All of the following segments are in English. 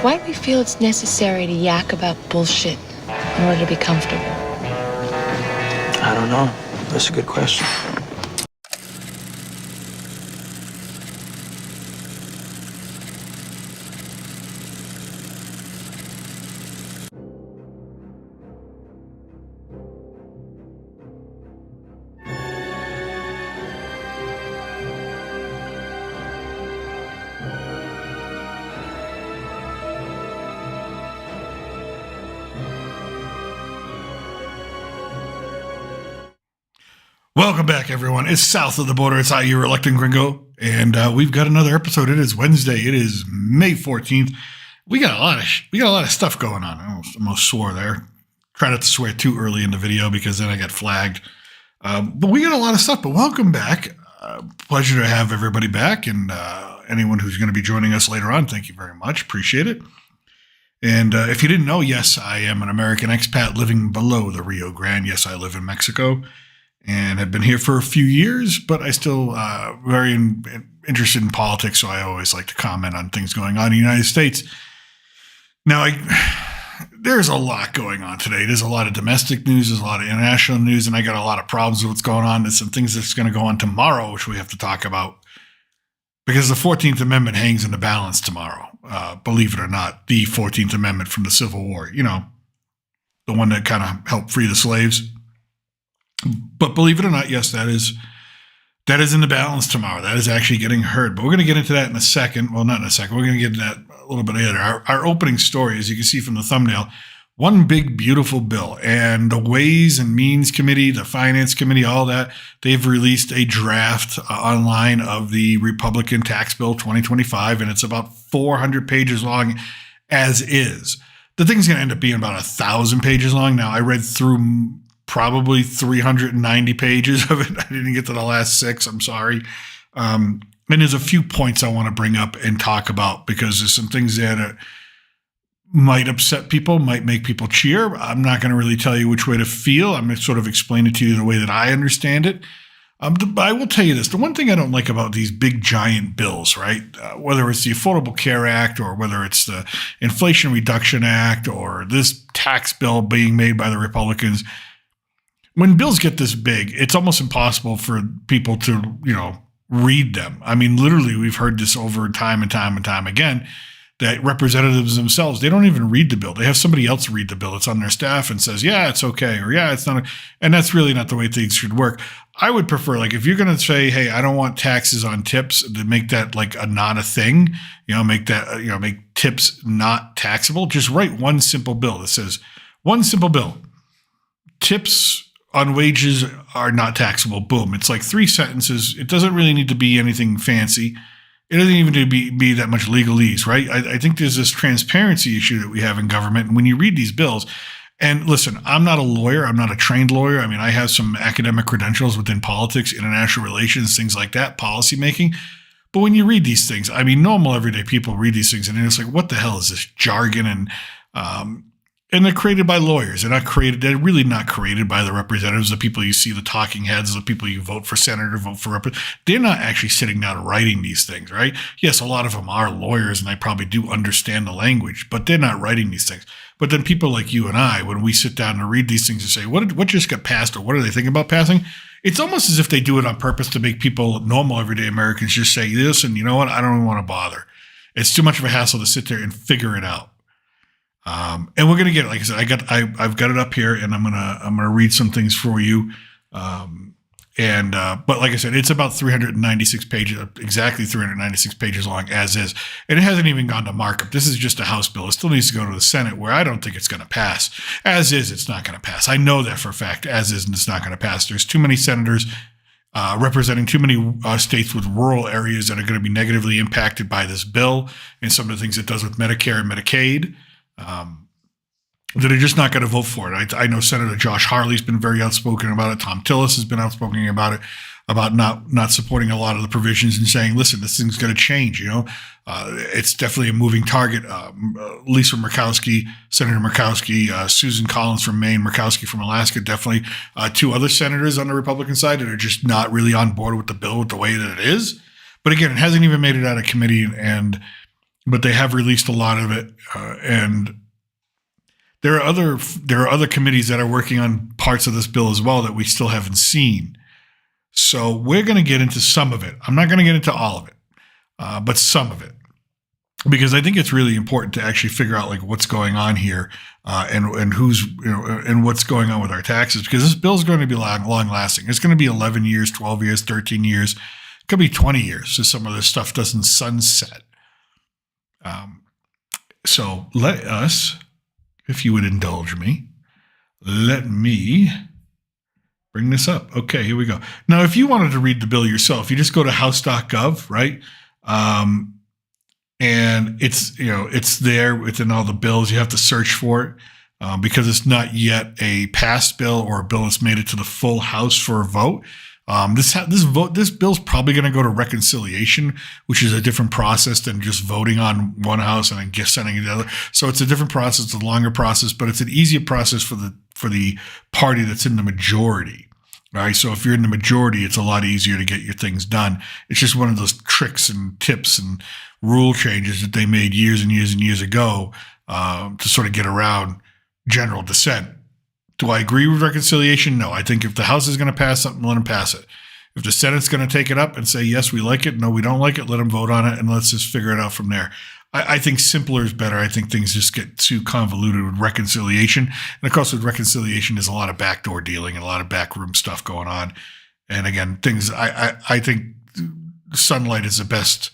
Why do we feel it's necessary to yak about bullshit in order to be comfortable? I don't know. That's a good question. Welcome back, everyone. It's South of the Border. It's I, your reluctant gringo, and we've got another episode. It is Wednesday. It is May 14th. We got a lot of stuff going on. I almost swore there. Try not to swear too early in the video because then I get flagged. But we got a lot of stuff. But welcome back. Pleasure to have everybody back, and anyone who's going to be joining us later on. Thank you very much. Appreciate it. And if you didn't know, yes, I am an American expat living below the Rio Grande. Yes, I live in Mexico. And have been here for a few years, but I still very interested in politics, so I always like to comment on things going on in the United States. Now, there's a lot going on today. There's a lot of domestic news, there's a lot of international news, and I got a lot of problems with what's going on. There's some things that's going to go on tomorrow, which we have to talk about, because the 14th Amendment hangs in the balance tomorrow. Believe it or not, the 14th Amendment from the Civil War, you know, the one that kind of helped free the slaves. But believe it or not, yes, that is in the balance tomorrow. That is actually getting heard. But we're going to get into that in a second. Well, not in a second. We're going to get into that a little bit later. Our opening story, as you can see from the thumbnail, one big, beautiful bill. And the Ways and Means Committee, the Finance Committee, all that, they've released a draft online of the Republican Tax Bill 2025, and it's about 400 pages long as is. The thing's going to end up being about 1,000 pages long. Now, I read through probably 390 pages of it. I didn't get to the last 6. I'm sorry. And there's a few points I want to bring up and talk about because there's some things there that might upset people, might make people cheer. I'm not going to really tell you which way to feel. I'm going to sort of explain it to you the way that I understand it. But I will tell you this. The one thing I don't like about these big, giant bills, right, whether it's the Affordable Care Act or whether it's the Inflation Reduction Act or this tax bill being made by the Republicans, when bills get this big, it's almost impossible for people to, read them. I mean, literally, we've heard this over time and time and time again, that representatives themselves, they don't even read the bill. They have somebody else read the bill. It's on their staff and says, yeah, it's okay, or yeah, it's not. And that's really not the way things should work. I would prefer, like, if you're going to say, hey, I don't want taxes on tips, to make that like not a thing, make that, make tips not taxable, just write one simple bill that says, one simple bill, tips on wages are not taxable. Boom. It's like 3 sentences. It doesn't really need to be anything fancy. It doesn't even need to be that much legalese, right? I think there's this transparency issue that we have in government. And when you read these bills, and listen, I'm not a lawyer. I'm not a trained lawyer. I mean, I have some academic credentials within politics, international relations, things like that, policy making. But when you read these things, I mean, normal everyday people read these things and it's like, what the hell is this jargon? And they're created by lawyers. They're really not created by the representatives, the people you see, the talking heads, the people you vote for senator, vote for representative. They're not actually sitting down writing these things, right? Yes, a lot of them are lawyers and they probably do understand the language, but they're not writing these things. But then people like you and I, when we sit down and read these things and say, what just got passed or what are they thinking about passing? It's almost as if they do it on purpose to make people, normal everyday Americans, just say this and you know what? I don't even want to bother. It's too much of a hassle to sit there and figure it out. And we're gonna get it. Like I said, I've got it up here, and I'm gonna read some things for you. But like I said, it's about 396 pages, exactly 396 pages long as is, and it hasn't even gone to markup. This is just a House bill. It still needs to go to the Senate, where I don't think it's going to pass. As is, it's not going to pass. I know that for a fact. As is, and it's not going to pass. There's too many senators representing too many states with rural areas that are going to be negatively impacted by this bill, and some of the things it does with Medicare and Medicaid. That are just not going to vote for it. I know Senator Josh Hawley's been very outspoken about it. Tom Tillis has been outspoken about it, about not supporting a lot of the provisions and saying, listen, this thing's going to change. It's definitely a moving target. Lisa Murkowski, Senator Murkowski, Susan Collins from Maine, Murkowski from Alaska, definitely 2 other senators on the Republican side that are just not really on board with the bill with the way that it is. But again, it hasn't even made it out of committee, and but they have released a lot of it, and there are other committees that are working on parts of this bill as well that we still haven't seen. So we're going to get into some of it. I'm not going to get into all of it, but some of it, because I think it's really important to actually figure out like what's going on here, and who's, and what's going on with our taxes, because this bill is going to be long lasting. It's going to be 11 years, 12 years, 13 years. It could be 20 years. So some of this stuff doesn't sunset. So let us, if you would indulge me, let me bring this up. Okay, here we go. Now, if you wanted to read the bill yourself, you just go to house.gov, right? And it's there within all the bills. You have to search for it because it's not yet a passed bill or a bill that's made it to the full House for a vote. This bill's probably going to go to reconciliation, which is a different process than just voting on one house and then just sending it to the other. So it's a different process, it's a longer process, but it's an easier process for the party that's in the majority. All right. So if you're in the majority, it's a lot easier to get your things done. It's just one of those tricks and tips and rule changes that they made years and years and years ago to sort of get around general dissent. Do I agree with reconciliation? No. I think if the House is going to pass something, let them pass it. If the Senate's going to take it up and say, yes, we like it, no, we don't like it, let them vote on it, and let's just figure it out from there. I think simpler is better. I think things just get too convoluted with reconciliation. And of course, with reconciliation, there's a lot of backdoor dealing and a lot of backroom stuff going on. And again, I think sunlight is the best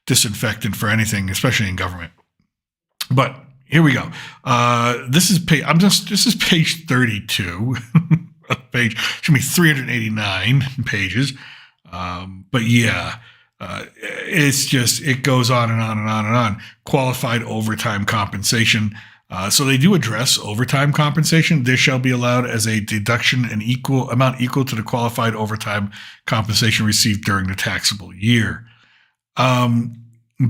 disinfectant for anything, especially in government. But here we go. This is page 32. Page should be 389 pages. But yeah. It goes on and on and on and on. Qualified overtime compensation. So they do address overtime compensation. This shall be allowed as a deduction an amount equal to the qualified overtime compensation received during the taxable year.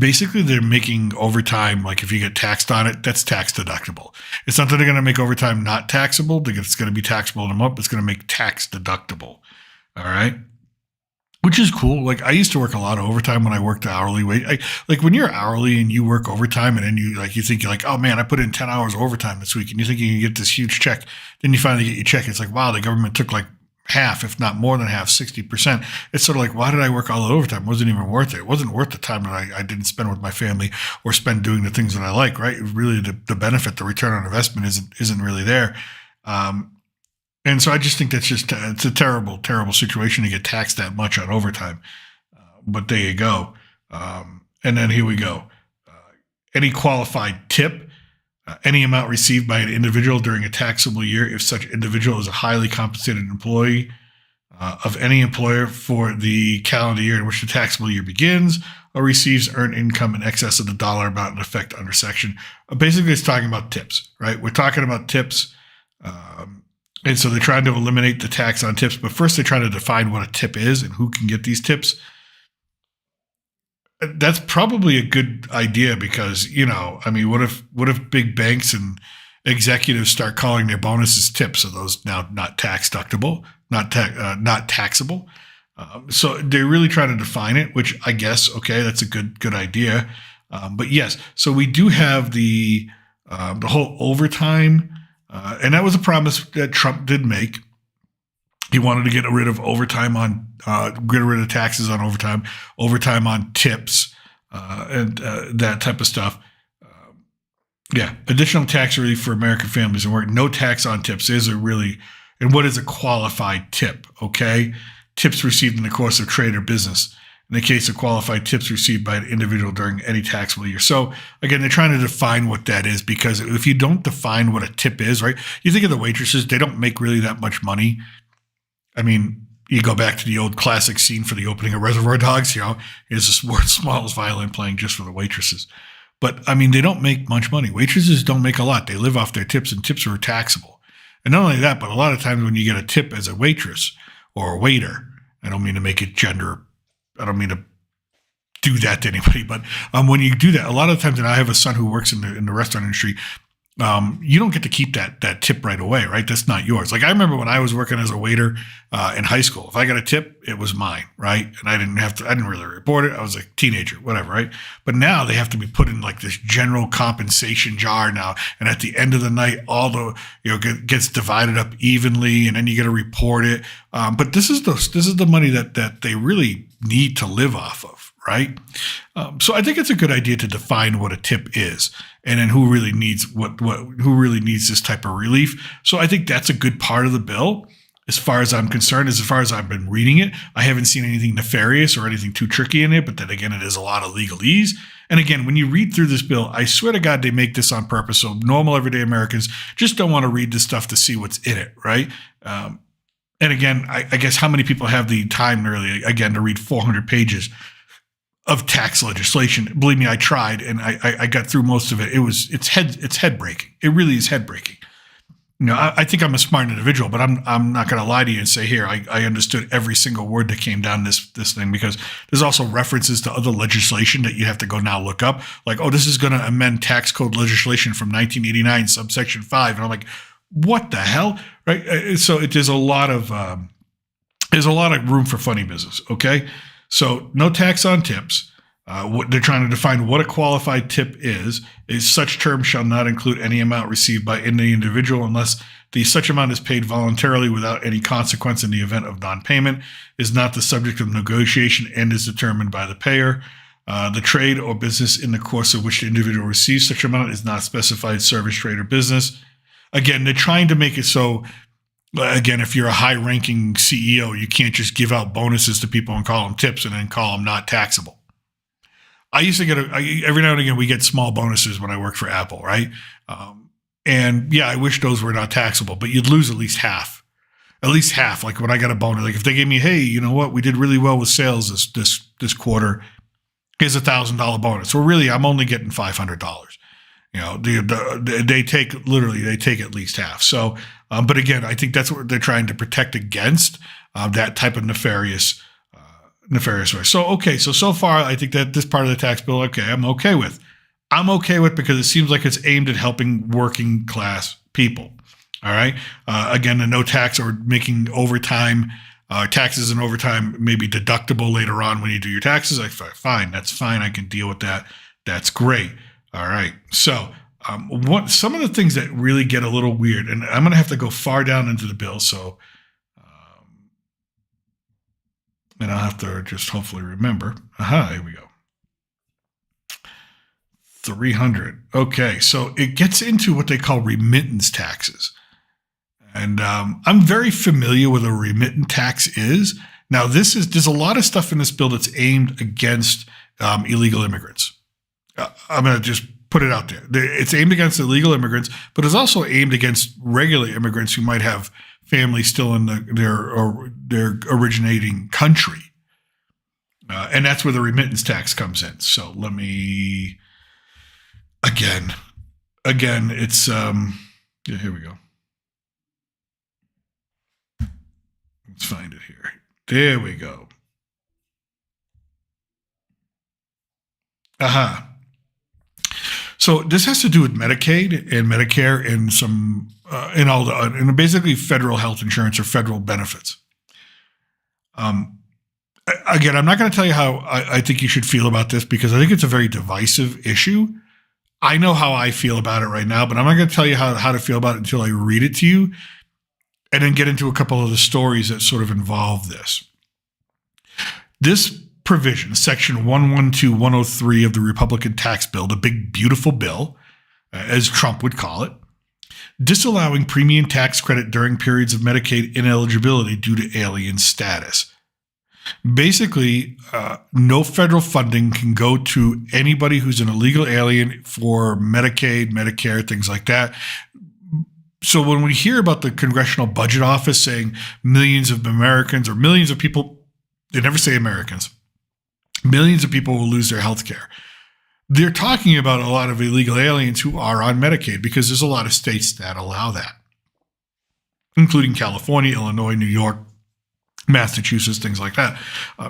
Basically, they're making overtime, like if you get taxed on it, that's tax deductible. It's not that they're going to make overtime not taxable. It's going to be taxable in a month. It's going to make tax deductible. All right. Which is cool. Like I used to work a lot of overtime when I worked hourly wage. Like when you're hourly and you work overtime and then you think you're like, oh man, I put in 10 hours overtime this week and you think you can get this huge check. Then you finally get your check. It's like, wow, the government took like half, if not more than half, 60%. It's sort of like, why did I work all the overtime? It wasn't even worth it. It wasn't worth the time that I didn't spend with my family or spend doing the things that I like, right? Really the benefit, the return on investment isn't really there. And so I just think it's a terrible, terrible situation to get taxed that much on overtime. But there you go. And then here we go. Any qualified tip, any amount received by an individual during a taxable year if such individual is a highly compensated employee of any employer for the calendar year in which the taxable year begins or receives earned income in excess of the dollar amount in effect under section. Basically, it's talking about tips, right? We're talking about tips. And so they're trying to eliminate the tax on tips, but first they're trying to define what a tip is and who can get these tips. That's probably a good idea because, what if big banks and executives start calling their bonuses tips? Are those now not tax deductible, not taxable? So they're really trying to define it, which I guess, okay, that's a good idea. But yes, so we do have the whole overtime. And that was a promise that Trump did make. He wanted to get rid of overtime get rid of taxes on overtime on tips, and that type of stuff. Additional tax relief for American families and work. No tax on tips. And what is a qualified tip? Okay. Tips received in the course of trade or business. In the case of qualified tips received by an individual during any taxable year. So again, they're trying to define what that is because if you don't define what a tip is, right? You think of the waitresses, they don't make really that much money. I mean, you go back to the old classic scene for the opening of Reservoir Dogs, here's this world's smallest violin playing just for the waitresses. But I mean, they don't make much money. Waitresses don't make a lot. They live off their tips and tips are taxable. And not only that, but a lot of times when you get a tip as a waitress or a waiter, I don't mean to make it gender. I don't mean to do that to anybody, but when you do that, a lot of times, and I have a son who works in the restaurant industry, you don't get to keep that tip right away, right? That's not yours. Like I remember when I was working as a waiter in high school, if I got a tip, it was mine, right? And I didn't really report it. I was a teenager, whatever, right? But now they have to be put in like this general compensation jar now. And at the end of the night, all the, gets divided up evenly, and then you got to report it. But this is the money that they really need to live off of, right? So I think it's a good idea to define what a tip is, and then who really needs who really needs this type of relief. So I think that's a good part of the bill, as far as I'm concerned. As far as I've been reading it, I haven't seen anything nefarious or anything too tricky in it. But then again, it is a lot of legalese. And again, when you read through this bill, I swear to God, they make this on purpose. So normal, everyday Americans just don't want to read this stuff to see what's in it, right? And again, I guess how many people have the time really, again, to read 400 pages of tax legislation? Believe me, I tried, and I got through most of it. It's head breaking. It really is head breaking. I think I'm a smart individual, but I'm not going to lie to you and say here I understood every single word that came down this thing, because there's also references to other legislation that you have to go now look up. Like, oh, this is going to amend tax code legislation from 1989, subsection 5, and I'm like, what the hell, right? So there's a lot of room for funny business. Okay. So no tax on tips. What they're trying to define what a qualified tip is such term shall not include any amount received by any individual unless the such amount is paid voluntarily without any consequence in the event of non-payment, is not the subject of negotiation, and is determined by the payer. The trade or business in the course of which the individual receives such amount is not specified service, trade, or business. Again, they're trying to make it so, again, if you're a high-ranking CEO, you can't just give out bonuses to people and call them tips and then call them not taxable. I used to get every now and again, we get small bonuses when I worked for Apple, right? And yeah, I wish those were not taxable, but you'd lose at least half. Like when I got a bonus, like if they gave me, hey, you know what, we did really well with sales this quarter, here's $1,000 bonus. Well, really, I'm only getting $500. They take at least half. So, but again, I think that's what they're trying to protect against, that type of nefarious way. So far, I think that this part of the tax bill, I'm okay with because it seems like it's aimed at helping working class people. All right. Again, the no tax or making overtime, taxes and overtime may be deductible later on when you do your taxes. Fine. That's fine. I can deal with that. That's great. All right. So some of the things that really get a little weird, and I'm going to have to go far down into the bill. So, and I'll have to just hopefully remember. Here we go. 300. Okay, so it gets into what they call remittance taxes. And I'm very familiar with what a remittance tax is. Now, there's a lot of stuff in this bill that's aimed against illegal immigrants. I'm going to just put it out there. It's aimed against illegal immigrants, but it's also aimed against regular immigrants who might have family still in their originating country. And that's where the remittance tax comes in. So let me, again, it's, here we go. Let's find it here. There we go. So this has to do with Medicaid and Medicare and some, and basically federal health insurance or federal benefits. Again, I'm not going to tell you how I think you should feel about this, because I think it's a very divisive issue. I know how I feel about it right now, but I'm not going to tell you how to feel about it until I read it to you and then get into a couple of the stories that sort of involve this. This provision, section 112103 of the Republican tax bill, the big, beautiful bill, as Trump would call it, disallowing premium tax credit during periods of Medicaid ineligibility due to alien status. Basically, no federal funding can go to anybody who's an illegal alien for Medicaid, Medicare, things like that. So when we hear about the Congressional Budget Office saying millions of Americans or millions of people, they never say Americans, millions of people will lose their health care. They're talking about a lot of illegal aliens who are on Medicaid, because there's a lot of states that allow that, including California, Illinois, New York, Massachusetts, things like that.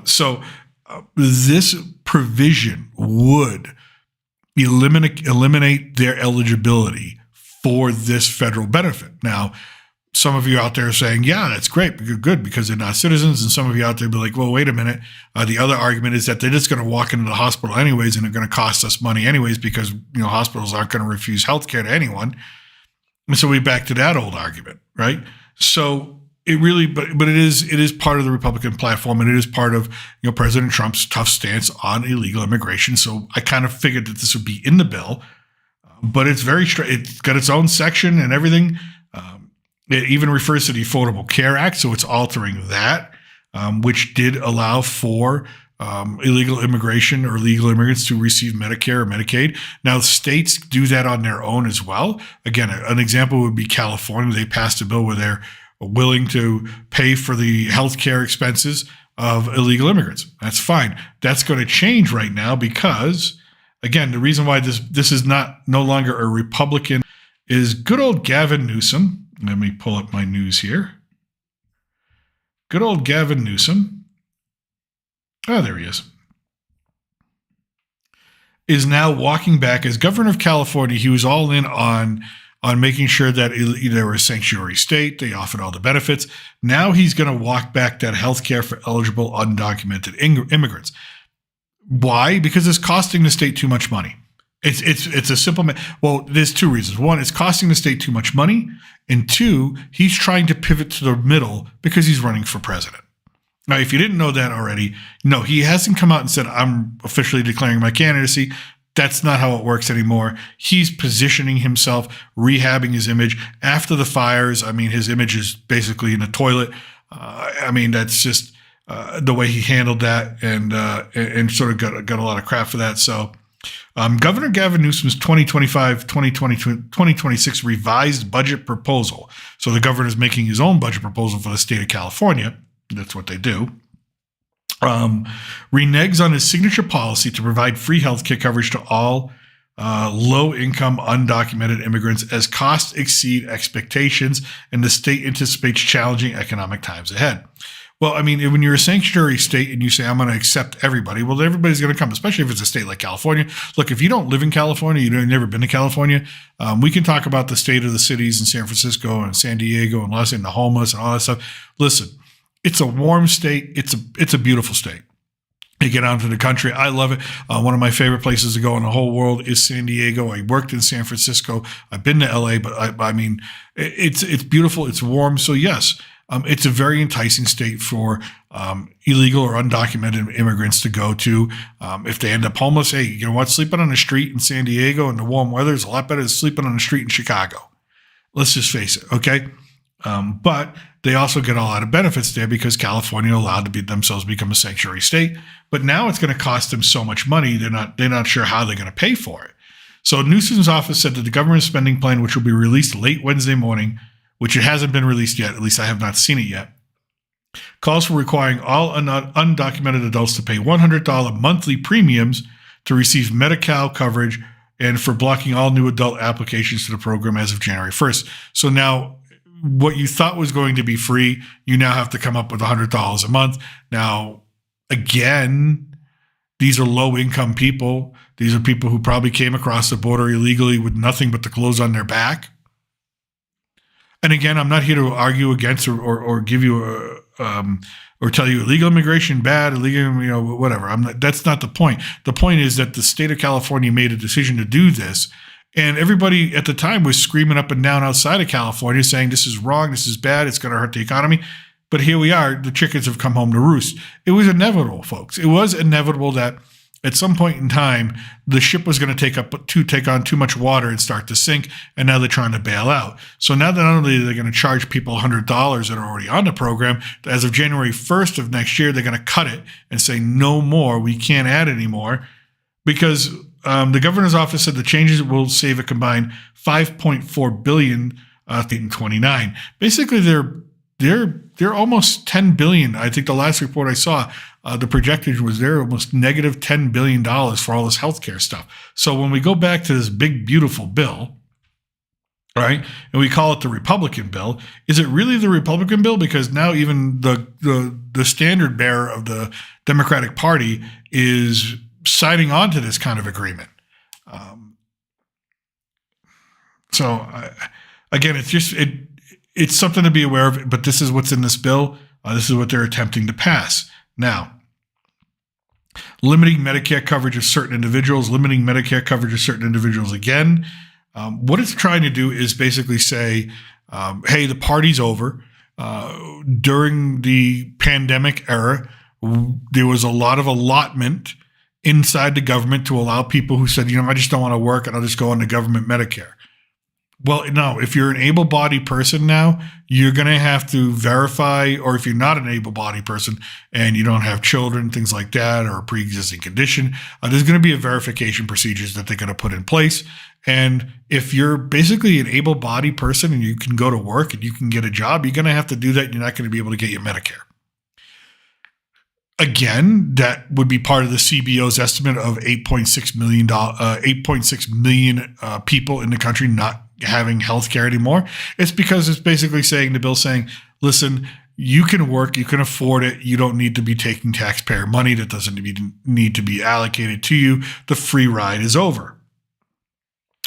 So this provision would eliminate their eligibility for this federal benefit. Now, some of you out there are saying, yeah, that's great, good, because they're not citizens. And some of you out there be like, well, wait a minute. The other argument is that they're just going to walk into the hospital anyways, and they're going to cost us money anyways, because hospitals aren't going to refuse healthcare to anyone. And so we back to that old argument, right? So it really, but it is part of the Republican platform, and it is part of President Trump's tough stance on illegal immigration. So I kind of figured that this would be in the bill, but it's very straight. It's got its own section and everything. It even refers to the Affordable Care Act, so it's altering that, which did allow for illegal immigration or legal immigrants to receive Medicare or Medicaid. Now, states do that on their own as well. Again, an example would be California. They passed a bill where they're willing to pay for the health care expenses of illegal immigrants. That's fine. That's going to change right now because, again, the reason why this is no longer a Republican is good old Gavin Newsom. Let me pull up my news here. Good old Gavin Newsom. Oh, there he is now walking back as governor of California. He was all in on making sure that they were a sanctuary state. They offered all the benefits. Now he's going to walk back that health care for eligible undocumented immigrants. Why? Because it's costing the state too much money. It's a simple. Well, there's two reasons. One, it's costing the state too much money. And two, he's trying to pivot to the middle because he's running for president. Now, if you didn't know that already, no, he hasn't come out and said, I'm officially declaring my candidacy. That's not how it works anymore. He's positioning himself, rehabbing his image. After the fires, I mean, his image is basically in the toilet. I mean, that's just the way he handled that and sort of got a lot of crap for that. So Governor Gavin Newsom's 2025-2026 revised budget proposal. So the governor is making his own budget proposal for the state of California. That's what they do. Reneges on his signature policy to provide free health care coverage to all low-income undocumented immigrants as costs exceed expectations and the state anticipates challenging economic times ahead. Well, I mean, when you're a sanctuary state and you say, I'm going to accept everybody, well, everybody's going to come, especially if it's a state like California. Look, if you don't live in California, you've never been to California, we can talk about the state of the cities in San Francisco and San Diego and Los Angeles and the homeless and all that stuff. Listen, it's a warm state. It's a beautiful state. You get out into the country. I love it. One of my favorite places to go in the whole world is San Diego. I worked in San Francisco. I've been to LA, but I mean, it's beautiful. It's warm. So yes, it's a very enticing state for illegal or undocumented immigrants to go to. If they end up homeless, hey, you know what? Sleeping on the street in San Diego in the warm weather is a lot better than sleeping on the street in Chicago. Let's just face it, okay? But they also get a lot of benefits there because California allowed to themselves become a sanctuary state. But now it's going to cost them so much money, they're not sure how they're going to pay for it. So Newsom's office said that the government spending plan, which will be released late Wednesday morning, which it hasn't been released yet, at least I have not seen it yet, calls for requiring all undocumented adults to pay $100 monthly premiums to receive Medi-Cal coverage and for blocking all new adult applications to the program as of January 1st. So now what you thought was going to be free, you now have to come up with $100 a month. Now, again, these are low-income people. These are people who probably came across the border illegally with nothing but the clothes on their back. And again, I'm not here to argue against or give you or tell you illegal immigration bad, illegal, whatever. That's not the point. The point is that the state of California made a decision to do this, and everybody at the time was screaming up and down outside of California saying this is wrong, this is bad, it's going to hurt the economy. But here we are, the chickens have come home to roost. It was inevitable, folks. It was inevitable that at some point in time, the ship was going to take on too much water and start to sink, and now they're trying to bail out. So now that not only are they going to charge people $100 that are already on the program, as of January 1st of next year, they're going to cut it and say, no more, we can't add anymore, because the governor's office said the changes will save a combined $5.4 billion in 29. Basically, they're almost $10 billion. I think the last report I saw, the projection was they're almost negative $10 billion for all this healthcare stuff. So when we go back to this big, beautiful bill, right, and we call it the Republican bill, is it really the Republican bill? Because now even the standard bearer of the Democratic Party is signing on to this kind of agreement. So again, it's something to be aware of, but this is what's in this bill. This is what they're attempting to pass. Now, limiting Medicare coverage of certain individuals, again. What it's trying to do is basically say, hey, the party's over. During the pandemic era, there was a lot of allotment inside the government to allow people who said, I just don't want to work and I'll just go on the government Medicare. Well, no, if you're an able-bodied person now, you're going to have to verify, or if you're not an able-bodied person and you don't have children, things like that, or a pre-existing condition, there's going to be a verification procedures that they're going to put in place. And if you're basically an able-bodied person and you can go to work and you can get a job, you're going to have to do that. And you're not going to be able to get your Medicare. Again, that would be part of the CBO's estimate of 8.6 million people in the country not having health care anymore. It's because it's basically saying, the bill saying, listen, you can work, you can afford it, you don't need to be taking taxpayer money that doesn't need to be allocated to you. The free ride is over.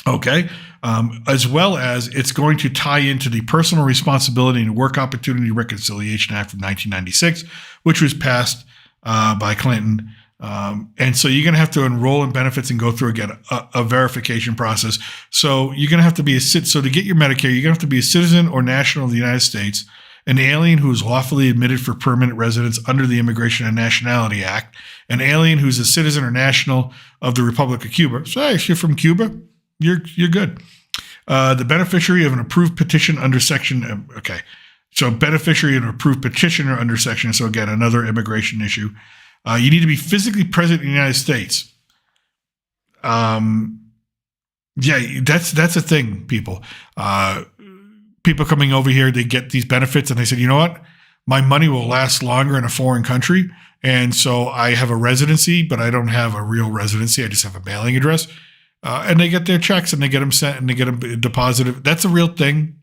Okay. As well as it's going to tie into the Personal Responsibility and Work Opportunity Reconciliation Act of 1996, which was passed by Clinton. And so you're going to have to enroll in benefits and go through again a verification process. So you're going to have to be so to get your Medicare, you're going to have to be a citizen or national of the United States, an alien who is lawfully admitted for permanent residence under the Immigration and Nationality Act, an alien who's a citizen or national of the Republic of Cuba. So if you're from Cuba, you're good. The beneficiary of an approved petition under section, okay. So beneficiary of an approved petitioner under section, so again, another immigration issue. You need to be physically present in the United States. That's a thing, people. People coming over here, they get these benefits and they said, you know what? My money will last longer in a foreign country. And so I have a residency, but I don't have a real residency. I just have a mailing address. And they get their checks and they get them sent and they get them deposited. That's a real thing.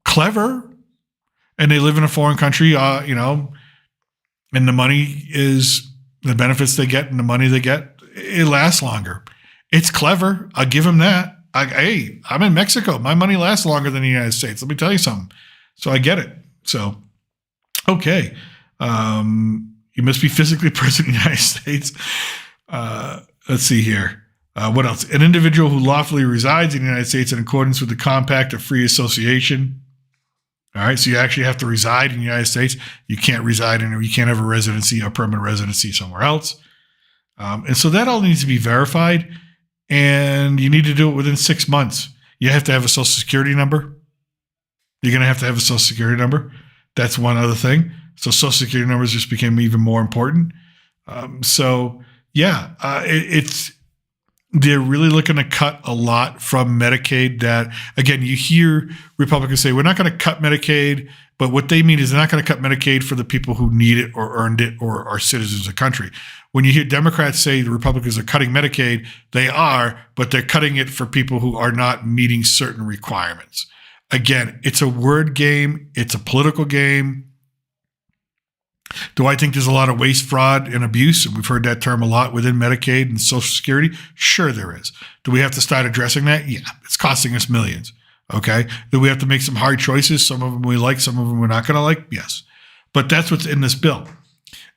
Clever. And they live in a foreign country, and the money is the benefits they get and the money they get, it lasts longer. It's clever. I'll give them that. Hey, I'm in Mexico. My money lasts longer than the United States. Let me tell you something. So I get it. So, okay. You must be physically present in the United States. Let's see here. What else? An individual who lawfully resides in the United States in accordance with the Compact of Free Association. All right, so you actually have to reside in the United States. You can't reside you can't have a residency, a permanent residency somewhere else. And so that all needs to be verified, and you need to do it within 6 months. You have to have a Social Security number. You're going to have a Social Security number. That's one other thing. So Social Security numbers just became even more important. They're really looking to cut a lot from Medicaid. That, again, you hear Republicans say, we're not going to cut Medicaid, but what they mean is they're not going to cut Medicaid for the people who need it or earned it or are citizens of the country. When you hear Democrats say the Republicans are cutting Medicaid, they are, but they're cutting it for people who are not meeting certain requirements. Again, it's a word game. It's a political game. Do I think there's a lot of waste, fraud, and abuse? And we've heard that term a lot within Medicaid and Social Security. Sure, there is. Do we have to start addressing that? Yeah, it's costing us millions. Okay. Do we have to make some hard choices? Some of them we like, some of them we're not going to like. Yes. But that's what's in this bill.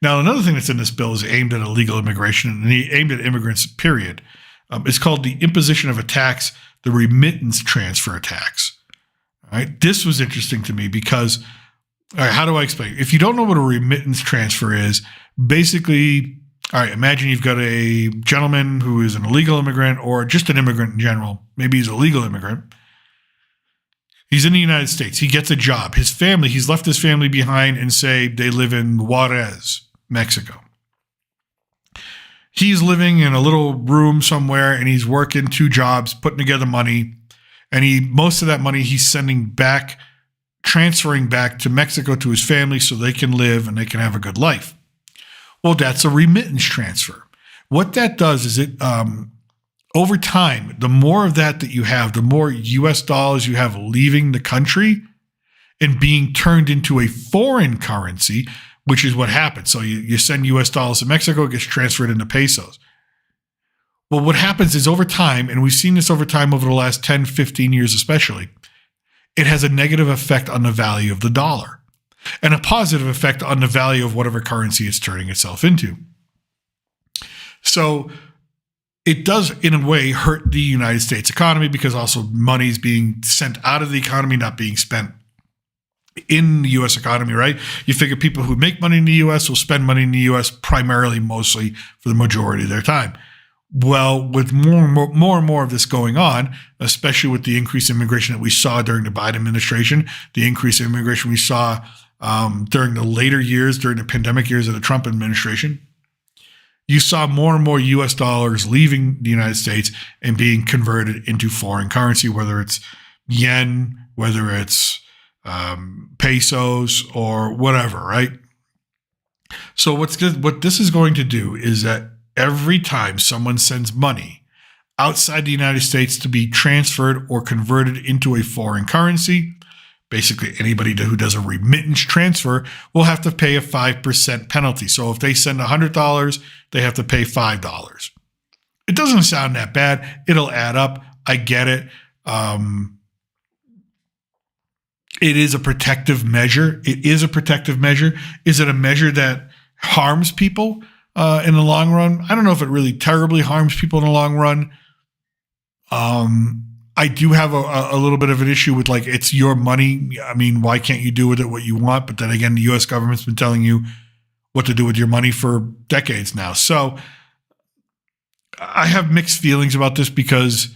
Now, another thing that's in this bill is aimed at illegal immigration and aimed at immigrants, period. It's called the imposition of a tax, the remittance transfer tax. All right. This was interesting to me because, all right, how do I explain? If you don't know what a remittance transfer is, basically, all right, imagine you've got a gentleman who is an illegal immigrant or just an immigrant in general. Maybe he's a legal immigrant. He's in the United States. He gets a job. He's left his family behind and say they live in Juarez, Mexico. He's living in a little room somewhere and he's working 2 jobs, putting together money. And most of that money he's transferring back to Mexico to his family so they can live and they can have a good life. Well, that's a remittance transfer. What that does is over time, the more of that you have, the more US dollars you have leaving the country and being turned into a foreign currency, which is what happens. So you send US dollars to Mexico, it gets transferred into pesos. Well, what happens is over time, and we've seen this over time over the last 10, 15 years especially, it has a negative effect on the value of the dollar and a positive effect on the value of whatever currency it's turning itself into. So it does, in a way, hurt the United States economy because also money is being sent out of the economy, not being spent in the U.S. economy, right? You figure people who make money in the U.S. will spend money in the U.S. primarily, mostly for the majority of their time. Well, with more and more of this going on, especially with the increase in immigration that we saw during the Biden administration, the increase in immigration we saw during the later years, during the pandemic years of the Trump administration, you saw more and more U.S. dollars leaving the United States and being converted into foreign currency, whether it's yen, whether it's pesos or whatever, right? So what this is going to do is that every time someone sends money outside the United States to be transferred or converted into a foreign currency, basically anybody who does a remittance transfer will have to pay a 5% penalty. So if they send $100, they have to pay $5. It doesn't sound that bad. It'll add up. I get it. It is a protective measure. It is a protective measure. Is it a measure that harms people in the long run? I don't know if it really terribly harms people in the long run. I do have a little bit of an issue with, like, it's your money. I mean, why can't you do with it what you want? But then again, the U.S. government's been telling you what to do with your money for decades now. So I have mixed feelings about this because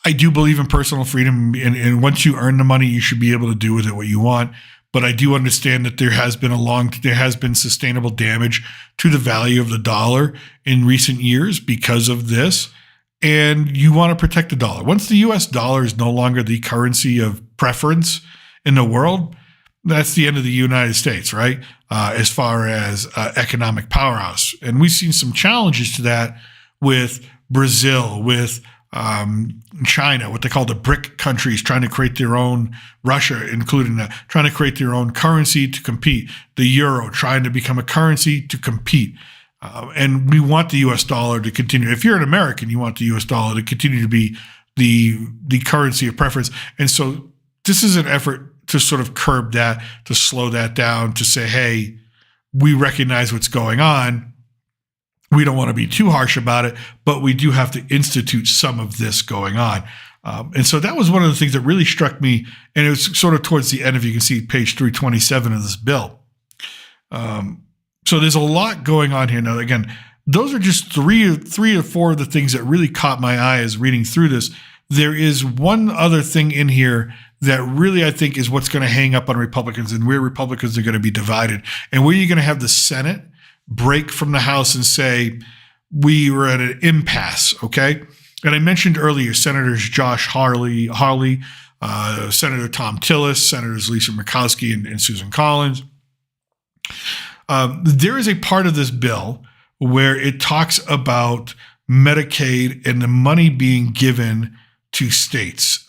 I do believe in personal freedom. And once you earn the money, you should be able to do with it what you want. But I do understand that there has been sustainable damage to the value of the dollar in recent years because of this. And you want to protect the dollar. Once the U.S. dollar is no longer the currency of preference in the world, that's the end of the United States, right? As far as economic powerhouse. And we've seen some challenges to that with Brazil, with China, what they call the BRIC countries, trying to create their own, Russia including that, trying to create their own currency to compete. The euro trying to become a currency to compete. And we want the U.S. dollar to continue. If you're an American, you want the U.S. dollar to continue to be the currency of preference. And so this is an effort to sort of curb that, to slow that down, to say, hey, we recognize what's going on. We don't want to be too harsh about it, but we do have to institute some of this going on. And so that was one of the things that really struck me. And it was sort of towards the end, if you can see page 327 of this bill. So there's a lot going on here. Now, again, those are just three or four of the things that really caught my eye as reading through this. There is one other thing in here that really, I think, is what's going to hang up on Republicans and where Republicans are going to be divided and where you're going to have the Senate break from the House and say, we were at an impasse, okay? And I mentioned earlier, Senators Josh Hawley, Senator Tom Tillis, Senators Lisa Murkowski and Susan Collins. There is a part of this bill where it talks about Medicaid and the money being given to states.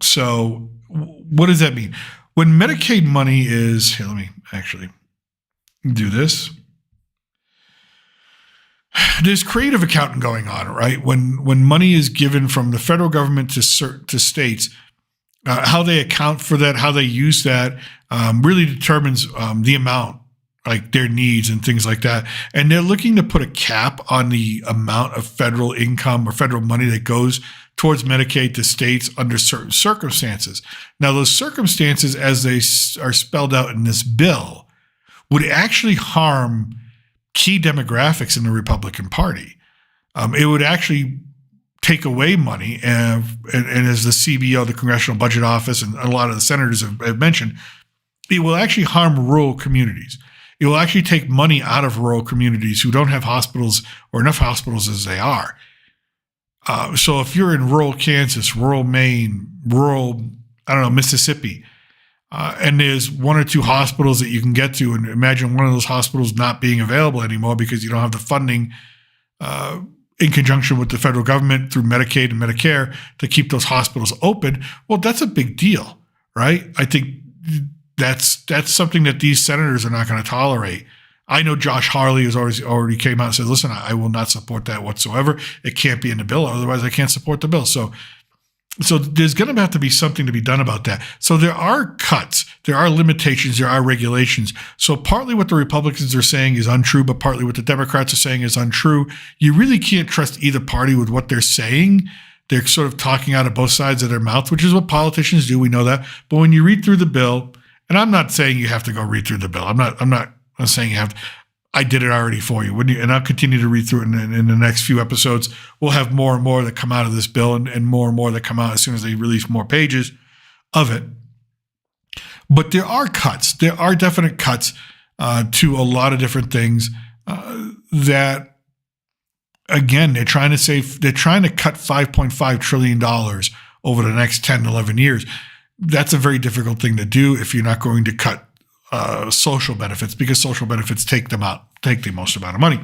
So what does that mean? When Medicaid money is, here, let me actually do this. There's creative accounting going on, right? When money is given from the federal government to states, how they account for that, how they use that, really determines the amount, like their needs and things like that. And they're looking to put a cap on the amount of federal income or federal money that goes towards Medicaid to states under certain circumstances. Now, those circumstances, as they are spelled out in this bill, would actually harm key demographics in the Republican Party. It would actually take away money, and as the CBO, the Congressional Budget Office, and a lot of the senators have mentioned, it will actually harm rural communities. It will actually take money out of rural communities who don't have hospitals or enough hospitals as they are. So if you're in rural Kansas, rural Maine, rural, Mississippi, and there's one or two hospitals that you can get to, and imagine one of those hospitals not being available anymore because you don't have the funding in conjunction with the federal government through Medicaid and Medicare to keep those hospitals open. Well, that's a big deal, right? I think that's something that these senators are not going to tolerate. I know Josh Hawley has already came out and said, listen, I will not support that whatsoever. It can't be in the bill. Otherwise, I can't support the bill. So there's going to have to be something to be done about that. So there are cuts, there are limitations, there are regulations. So partly what the Republicans are saying is untrue, but partly what the Democrats are saying is untrue. You really can't trust either party with what they're saying. They're sort of talking out of both sides of their mouth, which is what politicians do. We know that. But when you read through the bill, and I'm not saying you have to go read through the bill. I'm not saying you have to. I did it already for you. And I'll continue to read through it in the next few episodes. We'll have more and more that come out of this bill and more and more that come out as soon as they release more pages of it. But there are cuts. There are definite cuts to a lot of different things that, again, they're trying to cut $5.5 trillion over the next 10, 11 years. That's a very difficult thing to do if you're not going to cut social benefits, because social benefits take the most amount of money.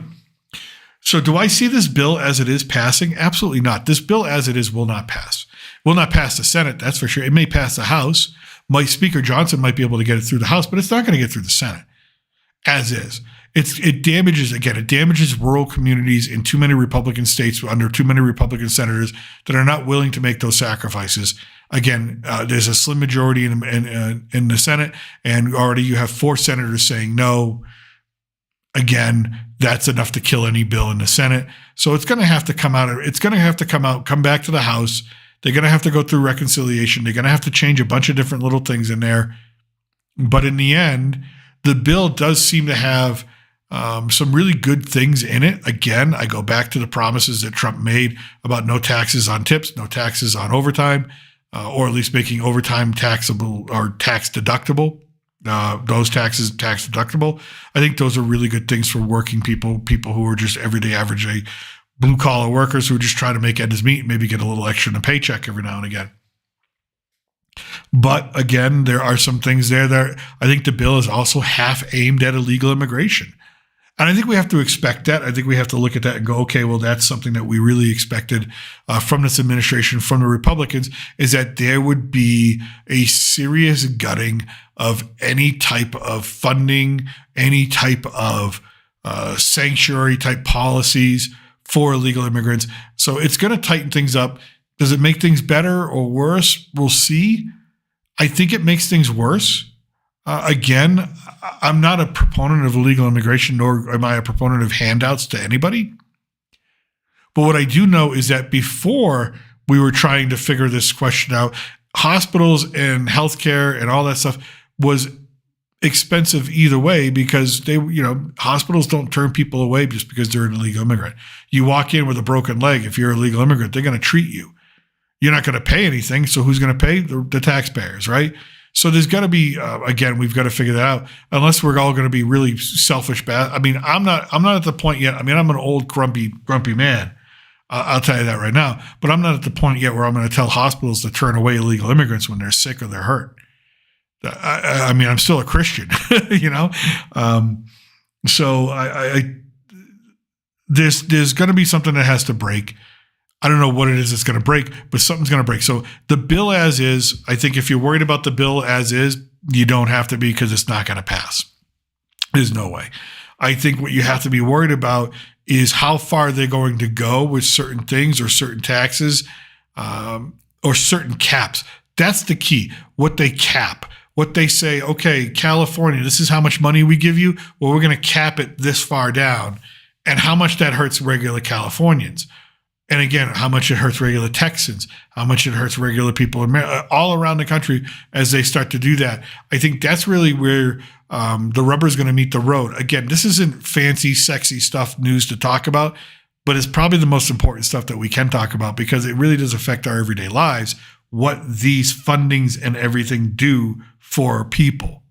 So do I see this bill as it is passing? Absolutely not. This bill as it is will not pass. Will not pass the Senate, that's for sure. It may pass the House. Speaker Johnson might be able to get it through the House, but it's not going to get through the Senate as is. It damages rural communities in too many Republican states under too many Republican senators that are not willing to make those sacrifices. Again, there's a slim majority in the Senate, and already you have 4 senators saying no. Again, that's enough to kill any bill in the Senate. So it's going to have to come out. It's going to have to come back to the House. They're going to have to go through reconciliation. They're going to have to change a bunch of different little things in there. But in the end, the bill does seem to have some really good things in it. Again, I go back to the promises that Trump made about no taxes on tips, no taxes on overtime, or at least making overtime taxable or tax deductible. Those taxes tax deductible. I think those are really good things for working people who are just everyday average blue collar workers who are just trying to make ends meet, maybe get a little extra in a paycheck every now and again. But again, there are some things there that I think the bill is also half aimed at illegal immigration. And I think we have to expect that. I think we have to look at that and go, okay, well, that's something that we really expected from this administration, from the Republicans, is that there would be a serious gutting of any type of funding, any type of sanctuary type policies for illegal immigrants. So it's going to tighten things up. Does it make things better or worse? We'll see. I think it makes things worse. Again, I'm not a proponent of illegal immigration, nor am I a proponent of handouts to anybody. But what I do know is that before we were trying to figure this question out, hospitals and healthcare and all that stuff was expensive either way, because hospitals don't turn people away just because they're an illegal immigrant. You walk in with a broken leg, if you're an illegal immigrant, they're going to treat you. You're not going to pay anything, so who's going to pay? The taxpayers, right? So there's got to be, again, we've got to figure that out. Unless we're all going to be really selfish. I mean, I'm not at the point yet. I mean, I'm an old grumpy man. I'll tell you that right now. But I'm not at the point yet where I'm going to tell hospitals to turn away illegal immigrants when they're sick or they're hurt. I mean, I'm still a Christian, So there's going to be something that has to break. I don't know what it is that's going to break, but something's going to break. So the bill as is, I think if you're worried about the bill as is, you don't have to be, because it's not going to pass. There's no way. I think what you have to be worried about is how far they're going to go with certain things or certain taxes or certain caps. That's the key. What they cap. What they say, okay, California, this is how much money we give you. Well, we're going to cap it this far down. And how much that hurts regular Californians. And again, how much it hurts regular Texans, how much it hurts regular people all around the country as they start to do that. I think that's really where the rubber is going to meet the road. Again, this isn't fancy, sexy stuff, news to talk about, but it's probably the most important stuff that we can talk about, because it really does affect our everyday lives, what these fundings and everything do for people.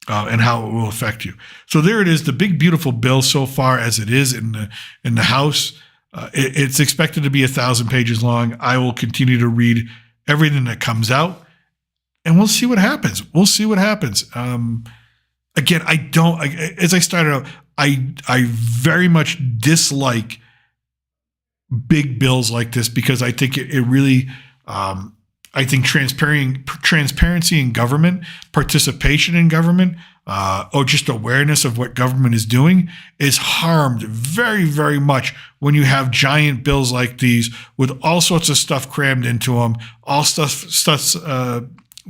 And how it will affect you. So there it is, the big, beautiful bill so far as it is in the House. It's expected to be 1,000 pages long. I will continue to read everything that comes out, and we'll see what happens. Again, as I started out, I very much dislike big bills like this, because I think it really I think transparency in government, participation in government, or just awareness of what government is doing is harmed very, very much when you have giant bills like these with all sorts of stuff crammed into them,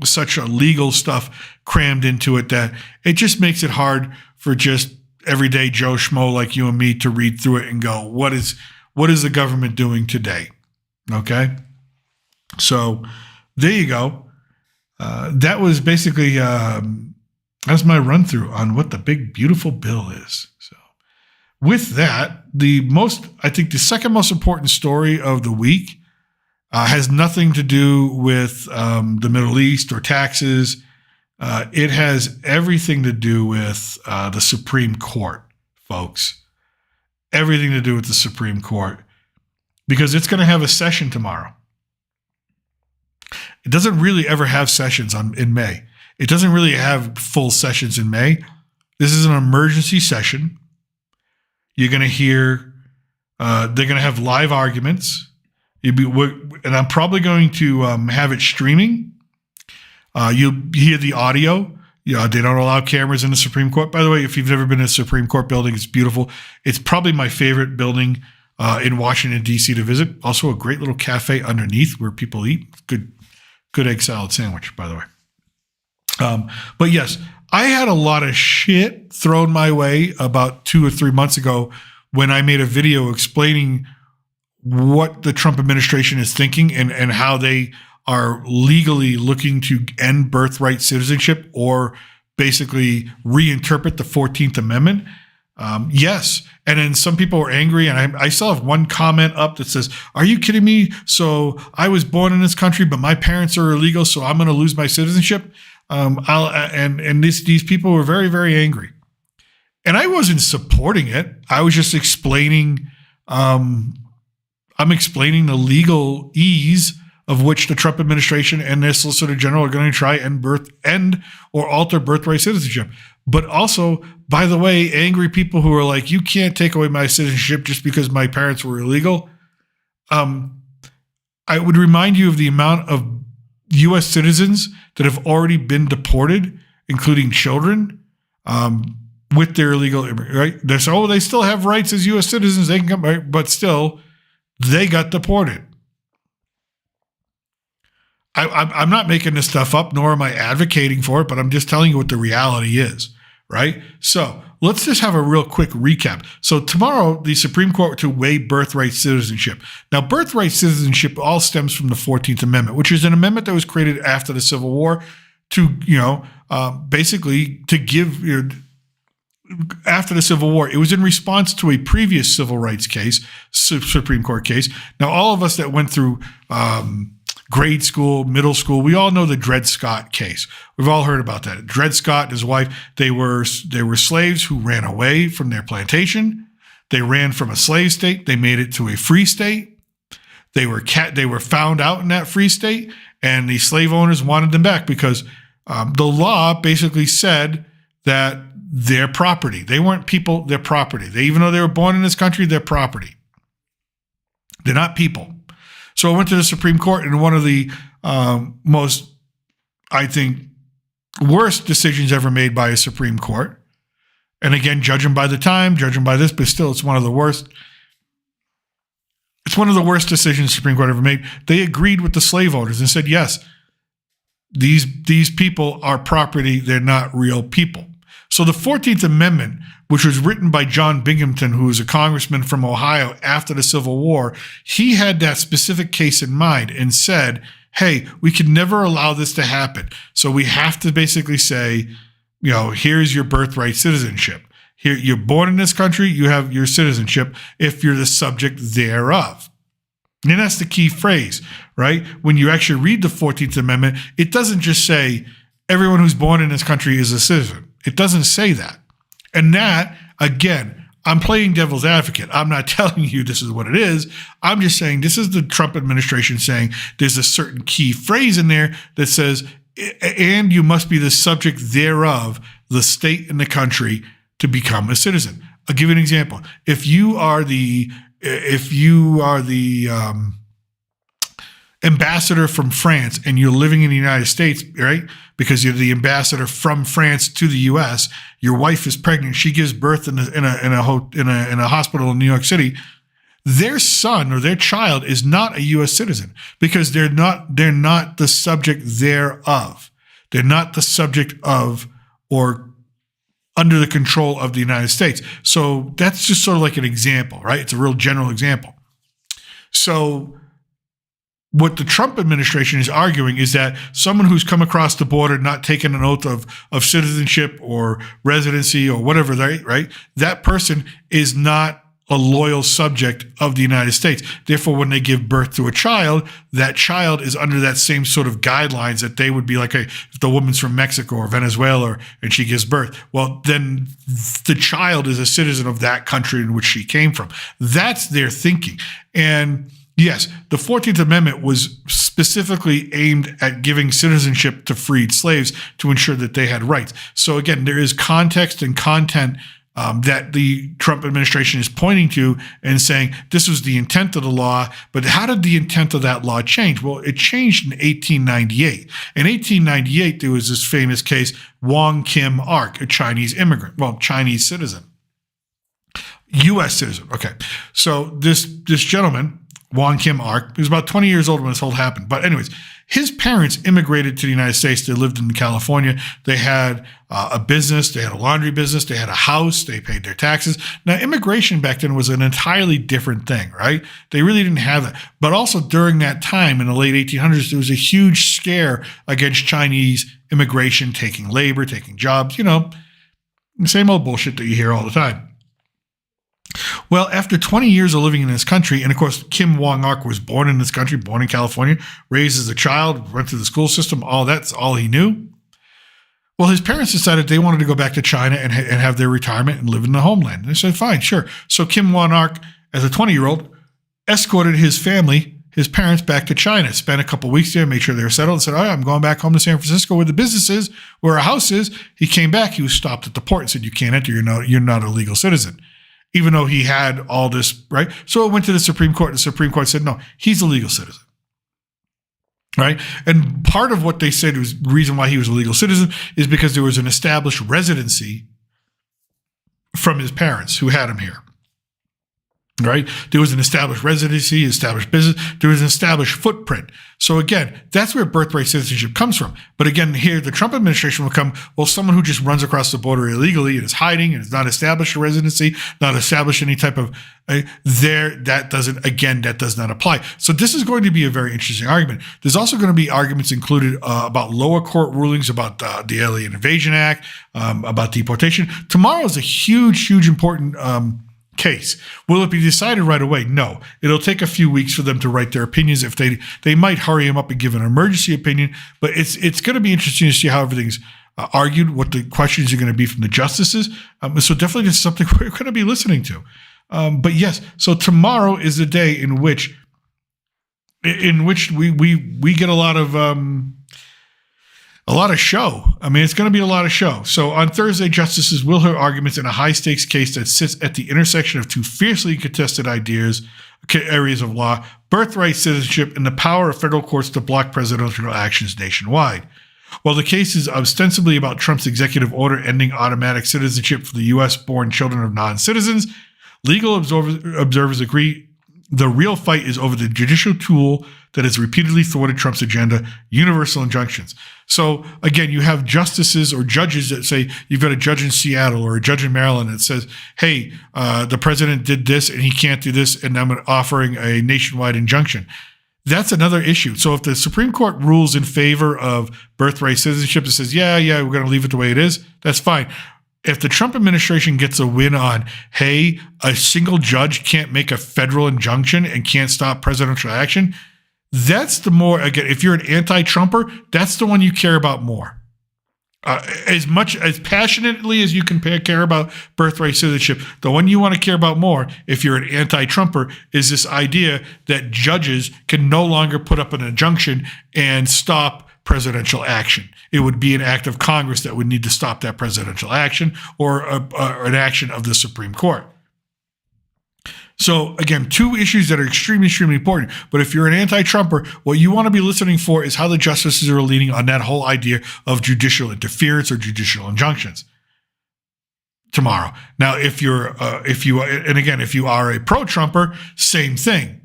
such legal stuff crammed into it that it just makes it hard for just everyday Joe Schmo like you and me to read through it and go, what is the government doing today? Okay. So there you go. That was basically, that's my run through on what the big, beautiful bill is. So with that, I think the second most important story of the week has nothing to do with the Middle East or taxes. It has everything to do with the Supreme Court, folks. Everything to do with the Supreme Court, because it's going to have a session tomorrow. It doesn't really ever have sessions in May. It doesn't really have full sessions in May. This is an emergency session. You're going to hear, they're going to have live arguments. And I'm probably going to have it streaming. You'll hear the audio. They don't allow cameras in the Supreme Court. By the way, if you've never been to a Supreme Court building, it's beautiful. It's probably my favorite building in Washington, D.C. to visit. Also a great little cafe underneath where people eat. Good egg salad sandwich, by the way. But yes, I had a lot of shit thrown my way about 2 or 3 months ago when I made a video explaining what the Trump administration is thinking and how they are legally looking to end birthright citizenship or basically reinterpret the 14th Amendment. Yes. And then some people were angry, and I still have one comment up that says, "Are you kidding me? So I was born in this country, but my parents are illegal, so I'm going to lose my citizenship." These people were very, very angry, and I wasn't supporting it. I was just explaining. I'm explaining the legal ease of which the Trump administration and their Solicitor General are going to try and end or alter birthright citizenship. But also, by the way, angry people who are like, "You can't take away my citizenship just because my parents were illegal." I would remind you of the amount of U.S. citizens that have already been deported, including children, with their illegal right. They still have rights as U.S. citizens. They can come, right? But still, they got deported. I'm not making this stuff up, nor am I advocating for it, but I'm just telling you what the reality is, right? So let's just have a real quick recap. So tomorrow, the Supreme Court to weigh birthright citizenship. Now, birthright citizenship all stems from the 14th Amendment, which is an amendment that was created after the Civil War to, basically to give, after the Civil War. It was in response to a previous civil rights case, Supreme Court case. Now, all of us that went through grade school, middle school, we all know the Dred Scott case. We've all heard about that. Dred Scott and his wife, they were slaves who ran away from their plantation. They ran from a slave state. They made it to a free state. They were found out in that free state, and the slave owners wanted them back because the law basically said that they're property. They weren't people, they're property. Even though they were born in this country, they're property. They're not people. So I went to the Supreme Court, and one of the most, I think, worst decisions ever made by a Supreme Court. And again, judging by the time, judging by this, but still, it's one of the worst. It's one of the worst decisions the Supreme Court ever made. They agreed with the slave owners and said, yes, these people are property. They're not real people. So the 14th Amendment, which was written by John Binghamton, who was a congressman from Ohio after the Civil War, he had that specific case in mind and said, hey, we can never allow this to happen. So we have to basically say, here's your birthright citizenship. Here, you're born in this country, you have your citizenship if you're the subject thereof. And that's the key phrase, right? When you actually read the 14th Amendment, it doesn't just say everyone who's born in this country is a citizen. It doesn't say that. And that, again, I'm playing devil's advocate. I'm not telling you this is what it is. I'm just saying this is the Trump administration saying there's a certain key phrase in there that says, and you must be the subject thereof, the state and the country, to become a citizen. I'll give you an example. If you are the ambassador from France and you're living in the United States, right? Because you're the ambassador from France to the U.S. Your wife is pregnant. She gives birth in a hospital in New York City. Their son or their child is not a U.S. citizen because they're not the subject thereof. They're not the subject of or under the control of the United States. So that's just sort of like an example, right? It's a real general example. So what the Trump administration is arguing is that someone who's come across the border, not taken an oath of citizenship or residency or whatever, right? That person is not a loyal subject of the United States. Therefore, when they give birth to a child, that child is under that same sort of guidelines that they would be like, hey, if the woman's from Mexico or Venezuela and she gives birth, well, then the child is a citizen of that country in which she came from. That's their thinking. And yes, the 14th Amendment was specifically aimed at giving citizenship to freed slaves to ensure that they had rights. So again, there is context and content that the Trump administration is pointing to and saying this was the intent of the law, but how did the intent of that law change? Well, it changed in 1898. In 1898, there was this famous case, Wong Kim Ark, a Chinese immigrant, Chinese citizen, U.S. citizen. Okay, so this gentleman, Wong Kim Ark, he was about 20 years old when this whole happened. But anyways, his parents immigrated to the United States. They lived in California. They had a business. They had a laundry business. They had a house. They paid their taxes. Now, immigration back then was an entirely different thing, right? They really didn't have that. But also during that time in the late 1800s, there was a huge scare against Chinese immigration, taking labor, taking jobs, the same old bullshit that you hear all the time. Well, after 20 years of living in this country, and of course, Kim Wong Ark was born in this country, born in California, raised as a child, went through the school system, that's all he knew. Well, his parents decided they wanted to go back to China and have their retirement and live in the homeland. They said, fine, sure. So Kim Wong Ark, as a 20-year-old, escorted his family, his parents, back to China, spent a couple of weeks there, made sure they were settled, and said, all right, I'm going back home to San Francisco where the business is, where our house is. He came back. He was stopped at the port and said, you can't enter. You're not a legal citizen. Even though he had all this, right? So it went to the Supreme Court, and the Supreme Court said, no, he's a legal citizen, right? And part of what they said was the reason why he was a legal citizen is because there was an established residency from his parents who had him here, right? There was an established residency, established business. There was an established footprint. So again, that's where birthright citizenship comes from. But again, here, the Trump administration will come, well, someone who just runs across the border illegally and is hiding and has not established a residency, not established any type of that does not apply. So this is going to be a very interesting argument. There's also going to be arguments included about lower court rulings about the Alien Invasion Act, about deportation. Tomorrow is a huge, important case. Will it be decided right away? No. It'll take a few weeks for them to write their opinions. If they might hurry them up and give an emergency opinion, but it's going to be interesting to see how everything's argued, what the questions are going to be from the justices. So definitely this is something we're going to be listening to. But yes, so tomorrow is the day in which we get a lot of show. I mean, it's going to be a lot of show. So on Thursday, justices will hear arguments in a high-stakes case that sits at the intersection of two fiercely contested areas of law: birthright citizenship and the power of federal courts to block presidential actions nationwide. While the case is ostensibly about Trump's executive order ending automatic citizenship for the U.S.-born children of non-citizens, legal observers agree the real fight is over the judicial tool that has repeatedly thwarted Trump's agenda: universal injunctions. So again, you have justices or judges that say, you've got a judge in Seattle or a judge in Maryland that says, hey, the president did this and he can't do this, and I'm offering a nationwide injunction. That's another issue. So if the Supreme Court rules in favor of birthright citizenship and says, yeah, we're going to leave it the way it is, that's fine. If the Trump administration gets a win on, hey, a single judge can't make a federal injunction and can't stop presidential action, that's the more, again, if you're an anti-Trumper, that's the one you care about more. As passionately as you can care about birthright citizenship, the one you want to care about more, if you're an anti-Trumper, is this idea that judges can no longer put up an injunction and stop presidential action. It would be an act of Congress that would need to stop that presidential action, or an action of the Supreme Court. So again, two issues that are extremely, extremely important. But if you're an anti-Trumper, what you want to be listening for is how the justices are leaning on that whole idea of judicial interference or judicial injunctions tomorrow. Now, if you are a pro-Trumper, same thing,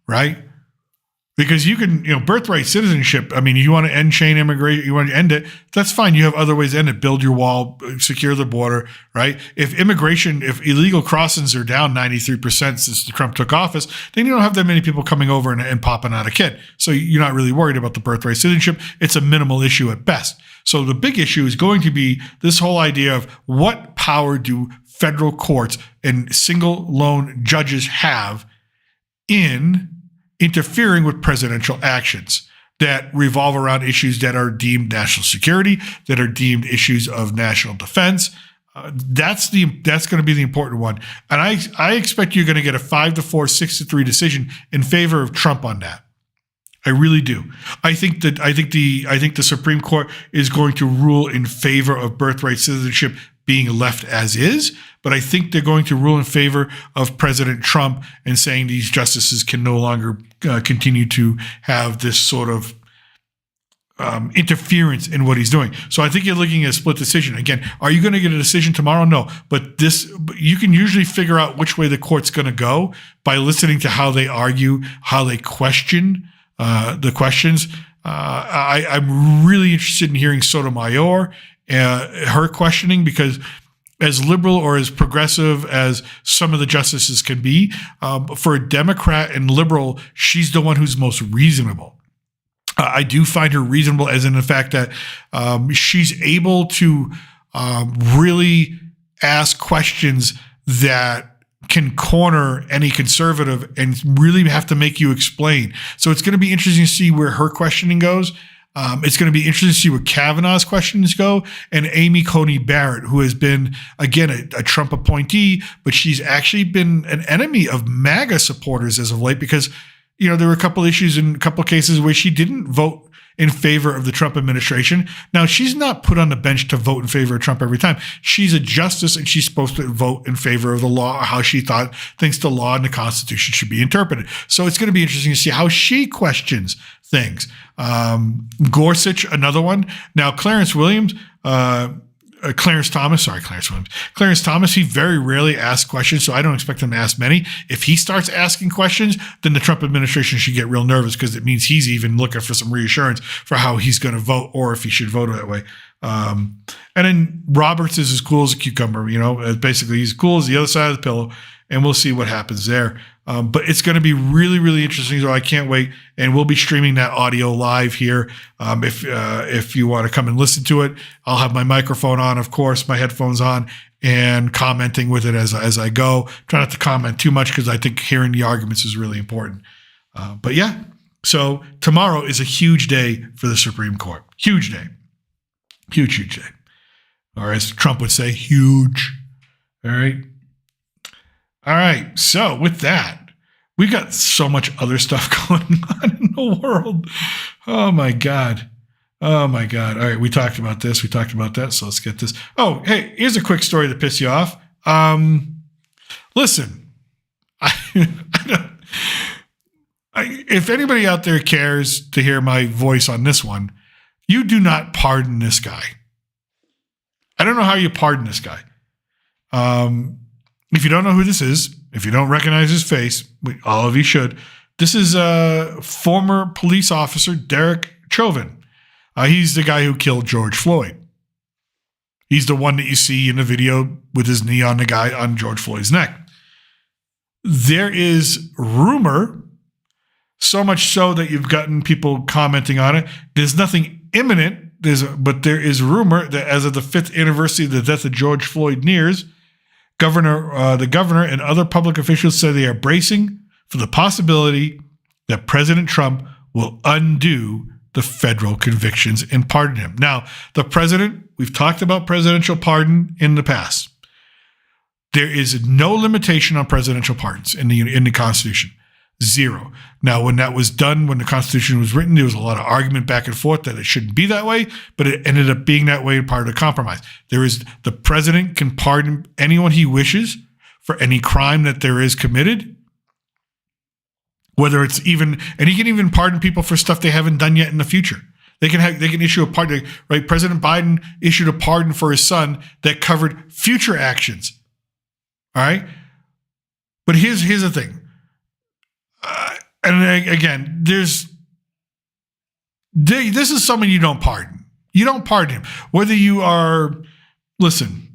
right? Because you can, birthright citizenship. I mean, you want to end chain immigration, you want to end it, that's fine. You have other ways to end it. Build your wall, secure the border, right? If illegal crossings are down 93% since Trump took office, then you don't have that many people coming over and popping out a kid. So you're not really worried about the birthright citizenship. It's a minimal issue at best. So the big issue is going to be this whole idea of what power do federal courts and single lone judges have in interfering with presidential actions that revolve around issues that are deemed national security, that are deemed issues of national defense. That's going to be the important one. And I expect you're going to get a 5-4, 6-3 decision in favor of Trump on that. I really do. I think the Supreme Court is going to rule in favor of birthright citizenship being left as is, but I think they're going to rule in favor of President Trump and saying these justices can no longer continue to have this sort of interference in what he's doing. So I think you're looking at a split decision. Again, are you going to get a decision tomorrow? No, but you can usually figure out which way the court's going to go by listening to how they argue, how they question the questions. I'm really interested in hearing Sotomayor, her questioning, because as liberal or as progressive as some of the justices can be, for a Democrat and liberal, she's the one who's most reasonable. I do find her reasonable as in the fact that she's able to really ask questions that can corner any conservative and really have to make you explain. So it's going to be interesting to see where her questioning goes. It's going to be interesting to see where Kavanaugh's questions go, and Amy Coney Barrett, who has been, again, a Trump appointee, but she's actually been an enemy of MAGA supporters as of late because, there were a couple issues in a couple cases where she didn't vote in favor of the Trump administration. Now, she's not put on the bench to vote in favor of Trump every time. She's a justice, and she's supposed to vote in favor of the law, or how she thinks the law and the Constitution should be interpreted. So it's going to be interesting to see how she questions things. Gorsuch, another one. Now, Clarence Thomas, he very rarely asks questions, so I don't expect him to ask many. If he starts asking questions, then the Trump administration should get real nervous because it means he's even looking for some reassurance for how he's going to vote or if he should vote that way. And then Roberts is as cool as a cucumber, basically he's cool as the other side of the pillow, and we'll see what happens there. But it's going to be really, really interesting. So I can't wait. And we'll be streaming that audio live here. If you want to come and listen to it, I'll have my microphone on, of course, my headphones on, and commenting with it as I go. Try not to comment too much because I think hearing the arguments is really important. But yeah, so tomorrow is a huge day for the Supreme Court. Huge day. Huge, huge day. Or as Trump would say, huge. All right. All right, so with that, we've got so much other stuff going on in the world. Oh, my God. All right, we talked about this. We talked about that, so let's get this. Oh, hey, here's a quick story to piss you off. Listen, if anybody out there cares to hear my voice on this one, you do not pardon this guy. I don't know how you pardon this guy. If you don't know who this is, if you don't recognize his face, all of you should. This is former police officer Derek Chauvin. He's the guy who killed George Floyd. He's the one that you see in the video with his knee on the guy on George Floyd's neck. There is rumor, so much so that you've gotten people commenting on it. There's nothing imminent, but there is rumor that as of the 5th anniversary of the death of George Floyd nears, the governor and other public officials say they are bracing for the possibility that President Trump will undo the federal convictions and pardon him. Now, the president, we've talked about presidential pardon in the past. There is no limitation on presidential pardons in the Constitution. Zero. Now, when that was done, when the Constitution was written, there was a lot of argument back and forth that it shouldn't be that way, but it ended up being that way, part of the compromise. The president can pardon anyone he wishes for any crime that there is committed. Whether it's even, and he can even pardon people for stuff they haven't done yet in the future. They can issue a pardon, right? President Biden issued a pardon for his son that covered future actions. All right. But here's the thing. And again, this is someone you don't pardon. You don't pardon him. Whether you are, listen,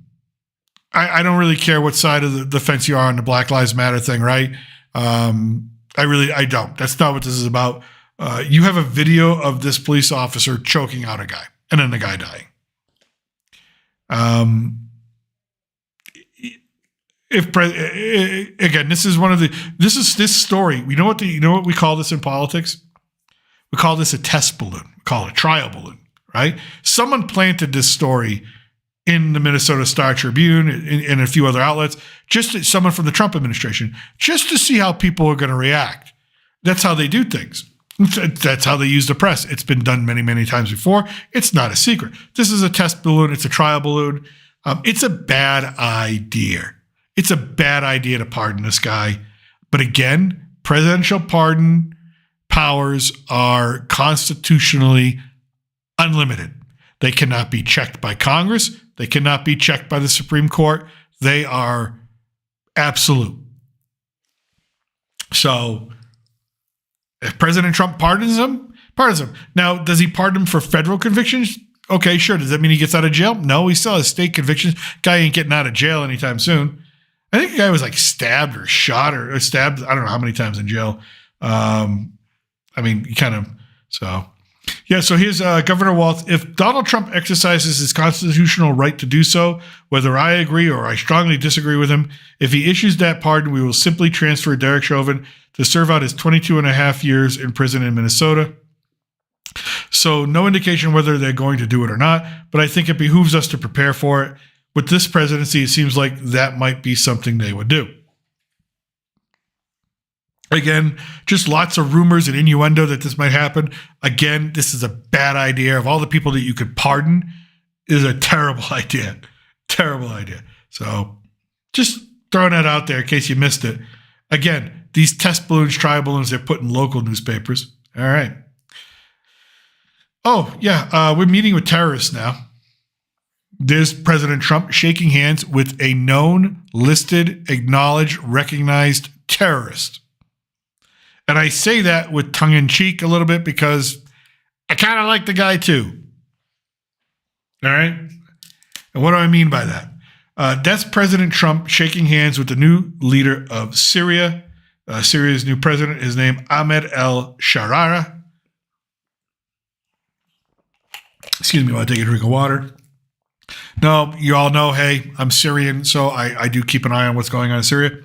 I don't really care what side of the fence you are on the Black Lives Matter thing, right? I don't. That's not what this is about. You have a video of this police officer choking out a guy and then the guy dying. Again, this is this story. You know what we call this in politics? We call this a test balloon. We call it a trial balloon, right? Someone planted this story in the Minnesota Star Tribune and a few other outlets, someone from the Trump administration, just to see how people are going to react. That's how they do things. That's how they use the press. It's been done many, many times before. It's not a secret. This is a test balloon. It's a trial balloon. It's a bad idea. It's a bad idea to pardon this guy. But again, presidential pardon powers are constitutionally unlimited. They cannot be checked by Congress. They cannot be checked by the Supreme Court. They are absolute. So if President Trump pardons him. Now, does he pardon him for federal convictions? Okay, sure. Does that mean he gets out of jail? No, he still has state convictions. Guy ain't getting out of jail anytime soon. I think the guy was like stabbed or shot or stabbed. I don't know how many times in jail. So here's Governor Walz. If Donald Trump exercises his constitutional right to do so, whether I agree or I strongly disagree with him, if he issues that pardon, we will simply transfer Derek Chauvin to serve out his 22 and a half years in prison in Minnesota. So no indication whether they're going to do it or not, but I think it behooves us to prepare for it. With this presidency, it seems like that might be something they would do. Again, just lots of rumors and innuendo that this might happen. Again, this is a bad idea. Of all the people that you could pardon, is a terrible idea. Terrible idea. So just throwing that out there in case you missed it. Again, these test balloons, trial balloons, they're put in local newspapers. All right. Oh, yeah. We're meeting with terrorists now. There's President Trump shaking hands with a known, listed, acknowledged, recognized terrorist. And I say that with tongue in cheek a little bit because I kind of like the guy too. All right. And what do I mean by that? That's President Trump shaking hands with the new leader of Syria. Syria's new president is named Ahmed el-Sharara. Excuse me while I take a drink of water. No, you all know, hey, I'm Syrian, so I do keep an eye on what's going on in Syria.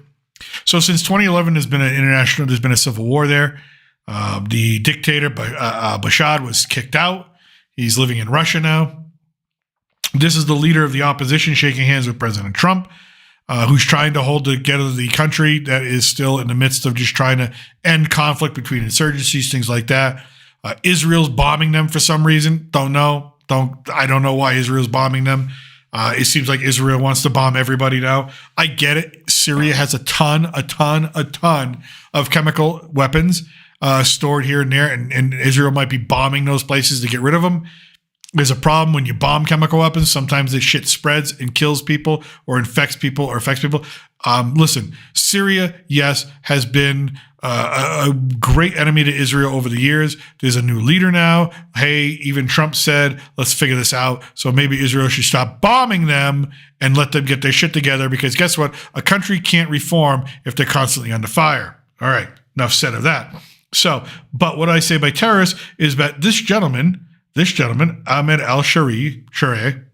So since 2011, there's been a civil war there. The dictator, Bashar, was kicked out. He's living in Russia now. This is the leader of the opposition shaking hands with President Trump, who's trying to hold together the country that is still in the midst of just trying to end conflict between insurgencies, things like that. Israel's bombing them for some reason. I don't know why Israel's bombing them. It seems like Israel wants to bomb everybody now. I get it. Syria has a ton of chemical weapons stored here and there, and Israel might be bombing those places to get rid of them. There's a problem when you bomb chemical weapons. Sometimes this shit spreads and kills people or infects people or affects people. Listen, Syria, yes, has been a great enemy to Israel over the years. There's a new leader now. Hey, even Trump said, let's figure this out. So maybe Israel should stop bombing them and let them get their shit together, because guess what? A country can't reform if they're constantly under fire. All right, enough said of that. So, but what I say by terrorists is that this gentleman, Ahmed al-Sharara,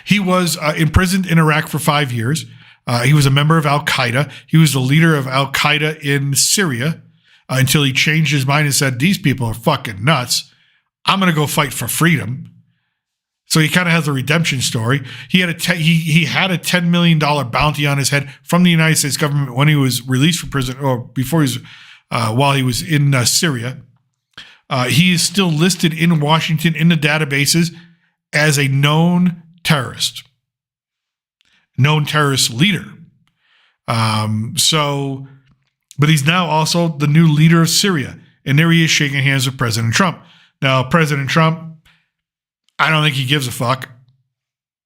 he was imprisoned in Iraq for 5 years. He was a member of Al-Qaeda. He was the leader of Al-Qaeda in Syria until he changed his mind and said, these people are fucking nuts. I'm going to go fight for freedom. So he kind of has a redemption story. He had a $10 million bounty on his head from the United States government when he was released from prison, or before he was, while he was in Syria. He is still listed in Washington in the databases as a known terrorist leader. But he's now also the new leader of Syria. And there he is shaking hands with President Trump. Now, President Trump, I don't think he gives a fuck.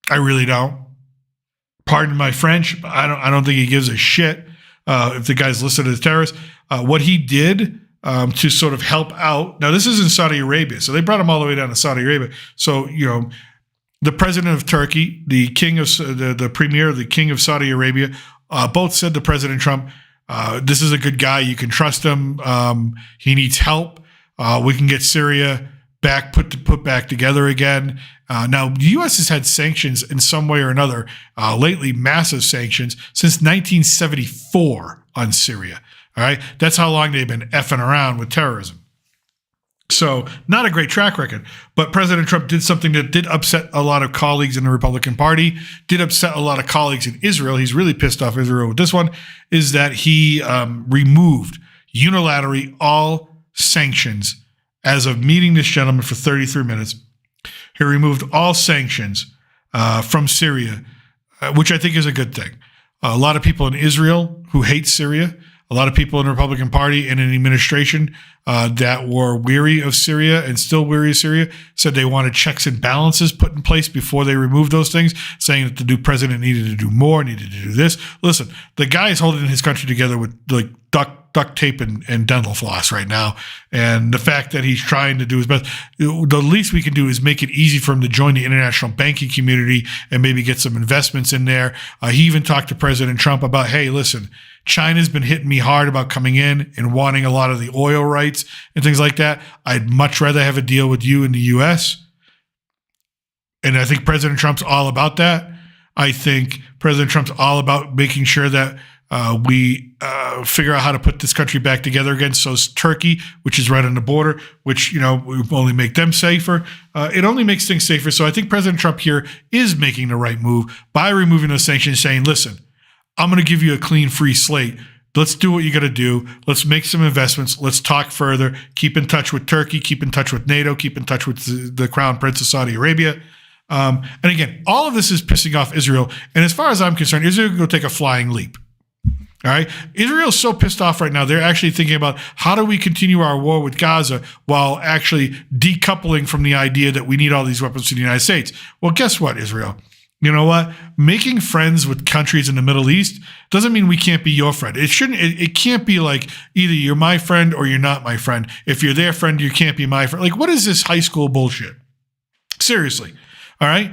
I really don't. Pardon my French, but I don't think he gives a shit if the guy's listed as a terrorist. What he did to sort of help out. Now, this is in Saudi Arabia. So they brought him all the way down to Saudi Arabia. So, the president of Turkey, the king of the premier, the king of Saudi Arabia, both said to President Trump, this is a good guy. You can trust him. He needs help. We can get Syria back put back together again. Now, the U.S. has had sanctions in some way or another lately, massive sanctions since 1974 on Syria. All right, that's how long they've been effing around with terrorism. So, not a great track record. But President Trump did something that did upset a lot of colleagues in the Republican Party, did upset a lot of colleagues in Israel. He's really pissed off Israel with this one, is that he removed unilaterally all sanctions as of meeting this gentleman for 33 minutes. He removed all sanctions from Syria, which I think is a good thing. A lot of people in Israel who hate Syria, a lot of people in the Republican Party and in the administration that were weary of Syria and still weary of Syria said they wanted checks and balances put in place before they removed those things, saying that the new president needed to do more, needed to do this. Listen, the guy is holding his country together with like duct tape and dental floss right now. And the fact that he's trying to do his best, the least we can do is make it easy for him to join the international banking community and maybe get some investments in there. He even talked to President Trump about, hey, listen, China's been hitting me hard about coming in and wanting a lot of the oil rights and things like that. I'd much rather have a deal with you in the U.S. And I think President Trump's all about that. I think President Trump's all about making sure that we figure out how to put this country back together again. So is Turkey, which is right on the border, which, we only make them safer. It only makes things safer. So I think President Trump here is making the right move by removing those sanctions, saying, listen, I'm going to give you a clean, free slate. Let's do what you got to do. Let's make some investments. Let's talk further. Keep in touch with Turkey. Keep in touch with NATO. Keep in touch with the Crown Prince of Saudi Arabia. And again, all of this is pissing off Israel. And as far as I'm concerned, Israel can go take a flying leap. All right. Israel is so pissed off right now. They're actually thinking about how do we continue our war with Gaza while actually decoupling from the idea that we need all these weapons from the United States. Well, guess what, Israel? You know what? Making friends with countries in the Middle East doesn't mean we can't be your friend. It can't be like either you're my friend or you're not my friend. If you're their friend, you can't be my friend. Like, what is this high school bullshit? Seriously. All right.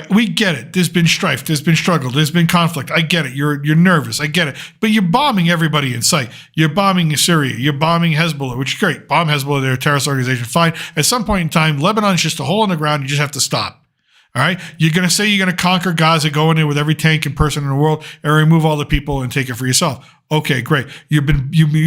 We get it. There's been strife. There's been struggle. There's been conflict. I get it. You're nervous. I get it. But you're bombing everybody in sight. You're bombing Syria. You're bombing Hezbollah, which is great. Bomb Hezbollah. They're a terrorist organization. Fine. At some point in time, Lebanon's just a hole in the ground. You just have to stop. All right. You're going to say you're going to conquer Gaza, go in there with every tank and person in the world and remove all the people and take it for yourself. Okay, great. You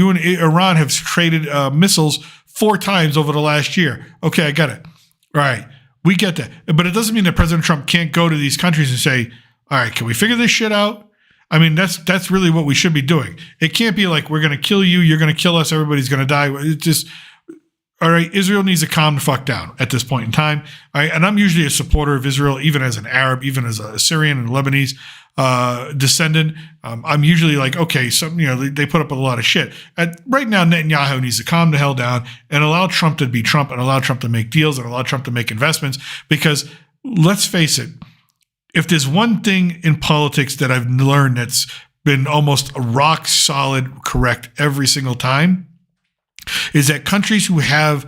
and Iran have traded missiles 4 times over the last year. Okay, I got it. All right. We get that. But it doesn't mean that President Trump can't go to these countries and say, all right, can we figure this shit out? I mean, that's really what we should be doing. It can't be like, we're going to kill you, you're going to kill us, everybody's going to die. It's just, all right, Israel needs to calm the fuck down at this point in time. All right, and I'm usually a supporter of Israel, even as an Arab, even as a Syrian and Lebanese descendant. I'm usually like, okay, so they put up with a lot of shit. Right now, Netanyahu needs to calm the hell down and allow Trump to be Trump and allow Trump to make deals and allow Trump to make investments. Because let's face it, if there's one thing in politics that I've learned that's been almost rock solid correct every single time, is that countries who have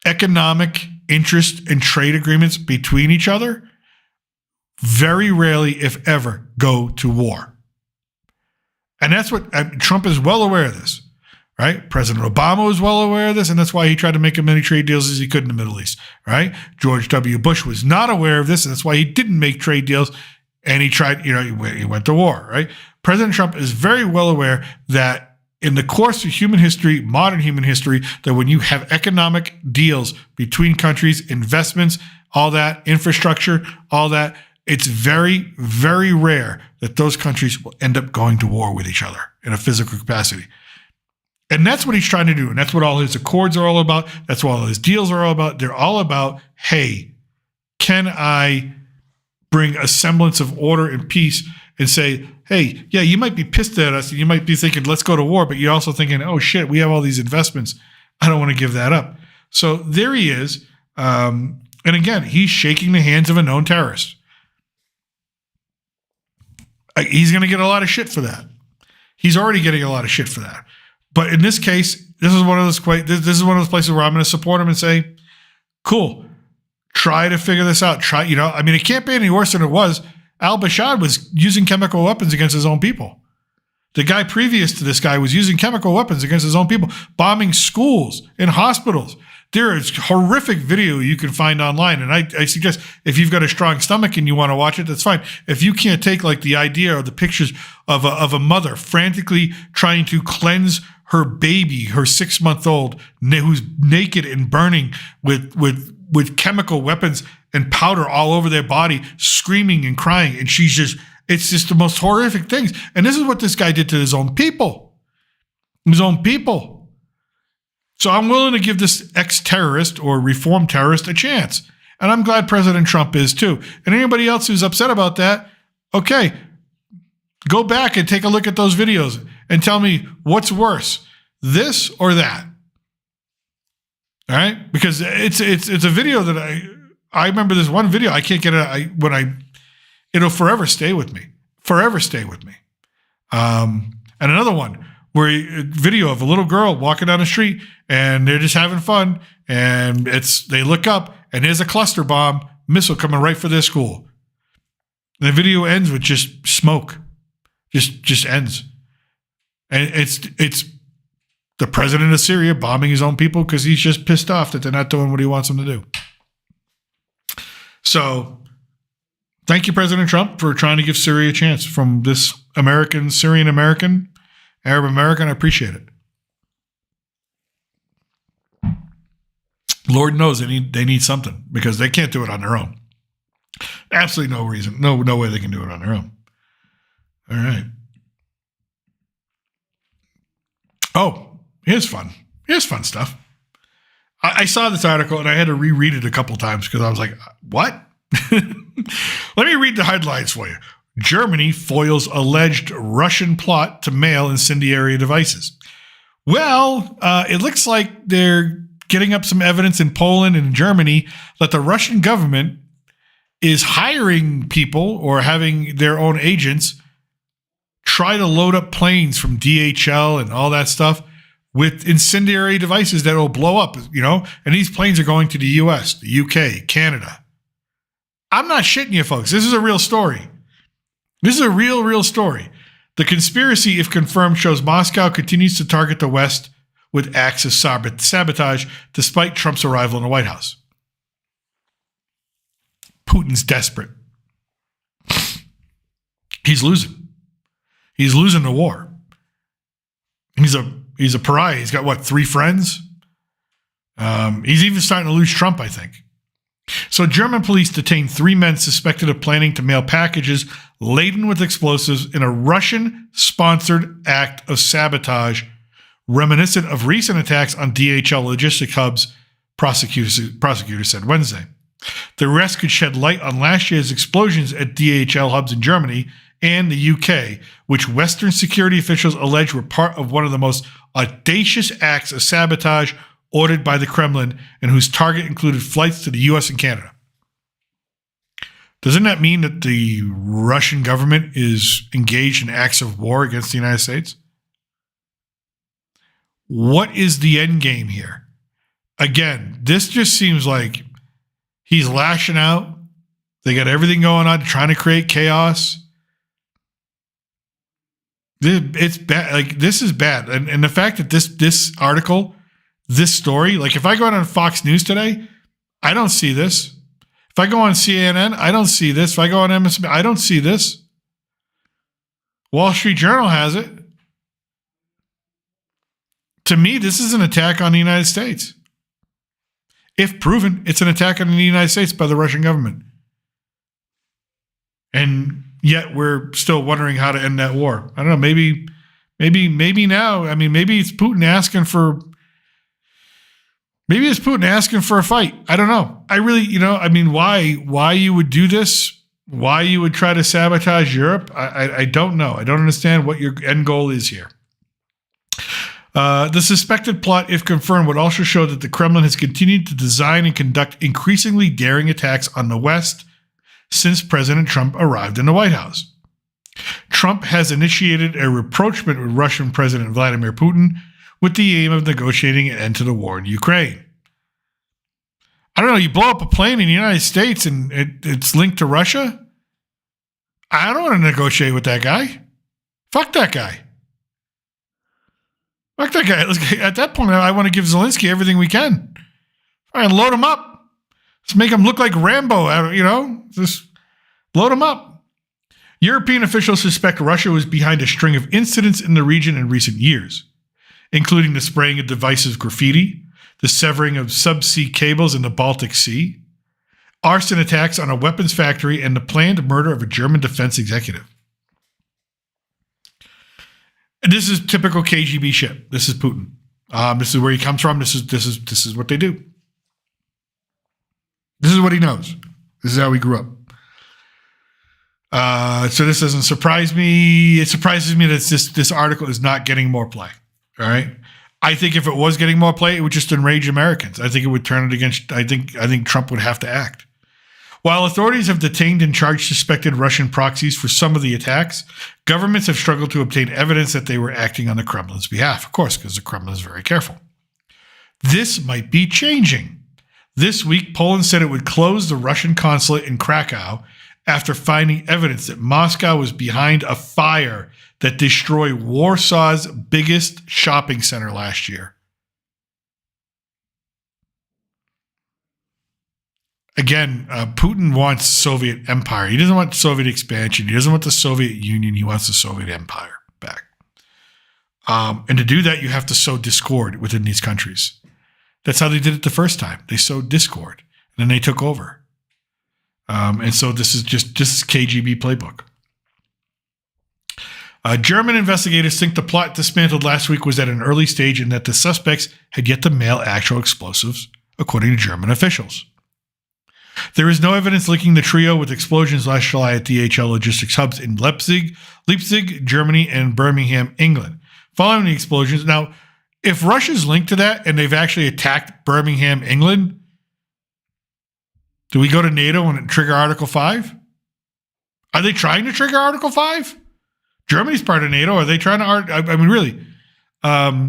economic interest and trade agreements between each other very rarely, if ever, go to war. And that's what Trump is well aware of this, right? President Obama was well aware of this, and that's why he tried to make as many trade deals as he could in the Middle East, right? George W. Bush was not aware of this, and that's why he didn't make trade deals, and he tried, he went to war, right? President Trump is very well aware that in the course of human history, modern human history, that when you have economic deals between countries, investments, all that, infrastructure, all that, it's very, very rare that those countries will end up going to war with each other in a physical capacity. And that's what he's trying to do. And that's what all his accords are all about. That's what all his deals are all about. They're all about, hey, can I bring a semblance of order and peace and say, hey, yeah, you might be pissed at us and you might be thinking, let's go to war, but you're also thinking, oh shit, we have all these investments. I don't want to give that up. So there he is. And again, he's shaking the hands of a known terrorist. He's going to get a lot of shit for that. He's already getting a lot of shit for that. But in this case, this is one of those places where I'm going to support him and say, cool, try to figure this out. It can't be any worse than it was. Al-Bashar was using chemical weapons against his own people. The guy previous to this guy was using chemical weapons against his own people, bombing schools and hospitals. There is horrific video you can find online. And I suggest if you've got a strong stomach and you want to watch it, that's fine. If you can't take like the idea or the pictures of a mother frantically trying to cleanse her baby, her 6-month-old, who's naked and burning with chemical weapons and powder all over their body, screaming and crying. And it's just the most horrific things. And this is what this guy did to his own people. His own people. So I'm willing to give this ex-terrorist or reformed terrorist a chance. And I'm glad President Trump is too. And anybody else who's upset about that, okay, go back and take a look at those videos and tell me what's worse, this or that. All right? Because it's a video that I remember this one video. I can't get it. It'll forever stay with me. Forever stay with me. And another one where a video of a little girl walking down the street and they're just having fun, and they look up and there's a cluster bomb missile coming right for their school. And the video ends with just smoke. Just ends. And it's the president of Syria bombing his own people because he's just pissed off that they're not doing what he wants them to do. So thank you, President Trump, for trying to give Syria a chance from this Syrian American, Arab American. I appreciate it. Lord knows they need something because they can't do it on their own. Absolutely no reason. No way they can do it on their own. All right. Oh, here's fun. Here's fun stuff. I saw this article and I had to reread it a couple times because I was like, what? Let me read the headlines for you. Germany foils alleged Russian plot to mail incendiary devices. Well, it looks like they're getting up some evidence in Poland and Germany that the Russian government is hiring people or having their own agents try to load up planes from DHL and all that stuff with incendiary devices that will blow up, and these planes are going to the US, the UK, Canada. I'm not shitting you, folks. This is a real story. This is a real story. The conspiracy, if confirmed, shows Moscow continues to target the West with acts of sabotage despite Trump's arrival in the White House. Putin's desperate. He's losing. He's losing the war. He's a pariah. He's got, 3 friends? He's even starting to lose Trump, I think. So German police detained 3 men suspected of planning to mail packages laden with explosives in a Russian-sponsored act of sabotage reminiscent of recent attacks on DHL logistic hubs, prosecutors said Wednesday. The arrest could shed light on last year's explosions at DHL hubs in Germany and the UK, which Western security officials allege were part of one of the most audacious acts of sabotage ordered by the Kremlin and whose target included flights to the US and Canada. Doesn't that mean that the Russian government is engaged in acts of war against the United States? What is the end game here? Again, this just seems like he's lashing out. They got everything going on, trying to create chaos. It's bad. Like, this is bad. And the fact that this article, this story, like if I go out on Fox News today, I don't see this. If I go on CNN, I don't see this. If I go on MSNBC, I don't see this. Wall Street Journal has it. To me, this is an attack on the United States. If proven, it's an attack on the United States by the Russian government. And yet we're still wondering how to end that war. I don't know, maybe now, maybe it's Putin asking for a fight. I don't know. I really, why you would do this? Why you would try to sabotage Europe, I don't know. I don't understand what your end goal is here. The suspected plot, if confirmed, would also show that the Kremlin has continued to design and conduct increasingly daring attacks on the West since President Trump arrived in the White House. Trump has initiated a rapprochement with Russian President Vladimir Putin with the aim of negotiating an end to the war in Ukraine. I don't know, you blow up a plane in the United States and it's linked to Russia? I don't want to negotiate with that guy. Fuck that guy. Fuck that guy. At that point, I want to give Zelensky everything we can. All right, load him up. Let's make him look like Rambo, just load him up. European officials suspect Russia was behind a string of incidents in the region in recent years, including the spraying of divisive graffiti, the severing of subsea cables in the Baltic Sea, arson attacks on a weapons factory, and the planned murder of a German defense executive. And this is typical KGB shit. This is Putin. This is where he comes from. This is what they do. This is what he knows. This is how he grew up. So this doesn't surprise me. It surprises me that this article is not getting more play. All right. I think if it was getting more play, it would just enrage Americans. I think it would turn it against. I think Trump would have to act. While authorities have detained and charged suspected Russian proxies for some of the attacks, governments have struggled to obtain evidence that they were acting on the Kremlin's behalf. Of course, because the Kremlin is very careful. This might be changing. This week, Poland said it would close the Russian consulate in Krakow after finding evidence that Moscow was behind a fire that destroyed Warsaw's biggest shopping center last year. Again, Putin wants Soviet empire. He doesn't want Soviet expansion. He doesn't want the Soviet Union. He wants the Soviet empire back. And to do that, you have to sow discord within these countries. That's how they did it the first time. They sowed discord, and then they took over. And so this is KGB playbook. German investigators think the plot dismantled last week was at an early stage and that the suspects had yet to mail actual explosives, according to German officials. There is no evidence linking the trio with explosions last July at DHL logistics hubs in Leipzig, Germany, and Birmingham, England. Following the explosions, now, if Russia's linked to that and they've actually attacked Birmingham, England, do we go to NATO and trigger Article 5? Are they trying to trigger Article 5? Germany's part of NATO. Are they trying to? I mean, really? I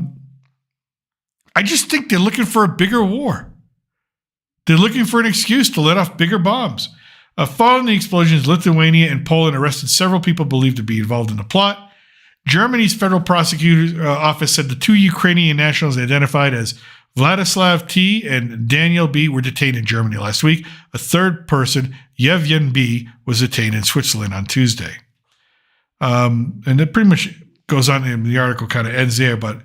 just think they're looking for a bigger war. They're looking for an excuse to let off bigger bombs. Following the explosions, Lithuania and Poland arrested several people believed to be involved in the plot. Germany's federal prosecutor's office said the two Ukrainian nationals identified as Vladislav T. and Daniel B. were detained in Germany last week. A third person, Yevgen B., was detained in Switzerland on Tuesday. And it pretty much goes on, and the article kind of ends there, but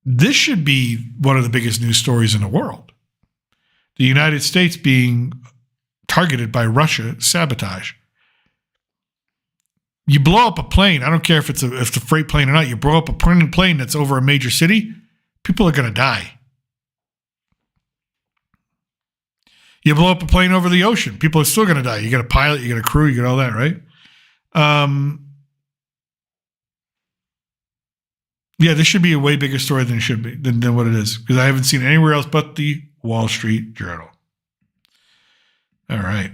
this should be one of the biggest news stories in the world. The United States being targeted by Russia sabotage. You blow up a plane, I don't care if it's a freight plane or not, you blow up a plane that's over a major city, people are going to die. You blow up a plane over the ocean, people are still going to die. You got a pilot, you got a crew, you got all that, right? Yeah, this should be a way bigger story than it should be, than what it is, because I haven't seen it anywhere else but the Wall Street Journal. All right.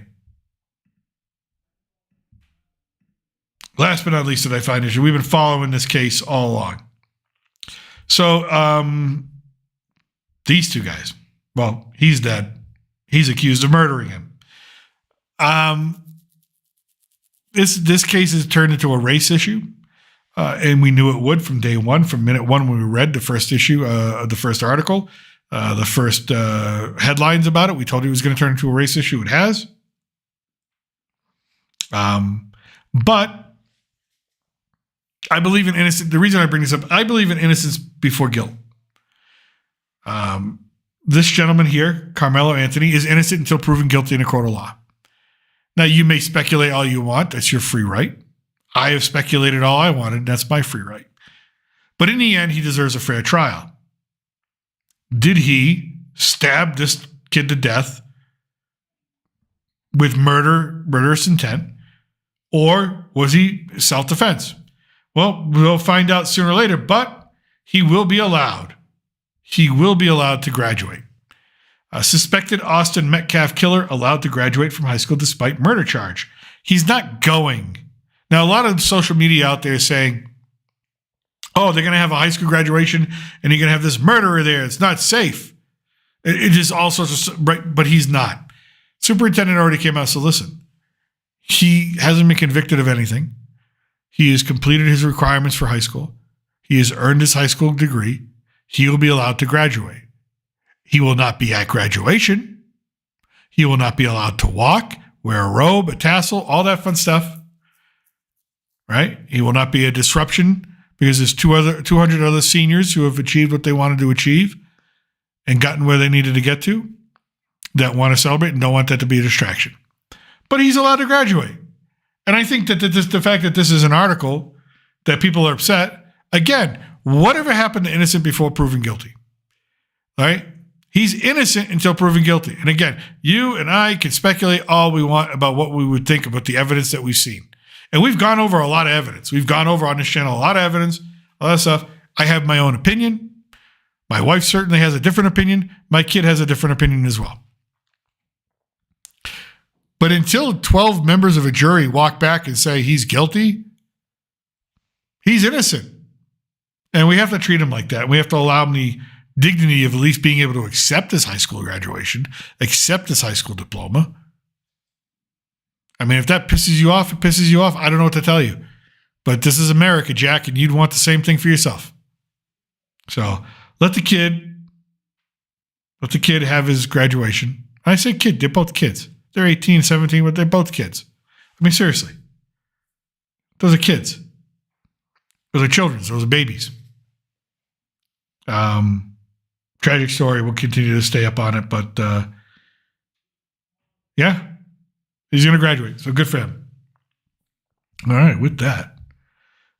Last but not least that I find is we've been following this case all along. So these two guys, well, he's dead. He's accused of murdering him. This case has turned into a race issue. And we knew it would from day one, from minute one when we read the first issue, the first article, the first headlines about it. We told you it was going to turn into a race issue. It has. But I believe in innocence. The reason I bring this up, I believe in innocence before guilt. This gentleman here, Carmelo Anthony, is innocent until proven guilty in a court of law. Now, you may speculate all you want. That's your free right. I have speculated all I wanted. That's my free right. But in the end, he deserves a fair trial. Did he stab this kid to death with murderous intent, or was he self-defense? Well, we'll find out sooner or later, but he will be allowed. He will be allowed to graduate. A suspected Austin Metcalf killer allowed to graduate from high school despite murder charge. He's not going. Now, a lot of social media out there is saying, oh, they're going to have a high school graduation and you're going to have this murderer there. It's not safe. It is all sorts of, right, but he's not. Superintendent already came out and said, listen, he hasn't been convicted of anything. He has completed his requirements for high school. He has earned his high school degree. He will be allowed to graduate. He will not be at graduation. He will not be allowed to walk, wear a robe, a tassel, all that fun stuff. Right? He will not be a disruption because there's 200 other seniors who have achieved what they wanted to achieve and gotten where they needed to get to that want to celebrate and don't want that to be a distraction. But he's allowed to graduate. And I think that the fact that this is an article that people are upset, again, whatever happened to innocent before proven guilty? Right? He's innocent until proven guilty. And again, you and I can speculate all we want about what we would think about the evidence that we've seen. And we've gone over a lot of evidence. We've gone over on this channel a lot of evidence, all that stuff. I have my own opinion. My wife certainly has a different opinion. My kid has a different opinion as well. But until 12 members of a jury walk back and say he's guilty, he's innocent. And we have to treat him like that. We have to allow him the dignity of at least being able to accept his high school graduation, accept his high school diploma. I mean, if that pisses you off, it pisses you off. I don't know what to tell you. But this is America, Jack, and you'd want the same thing for yourself. So let the kid have his graduation. I say kid, they're both kids. They're 18, 17, but they're both kids. I mean, seriously. Those are kids. Those are children. Those are babies. Tragic story. We'll continue to stay up on it, but yeah, he's going to graduate. So good for him. All right, with that.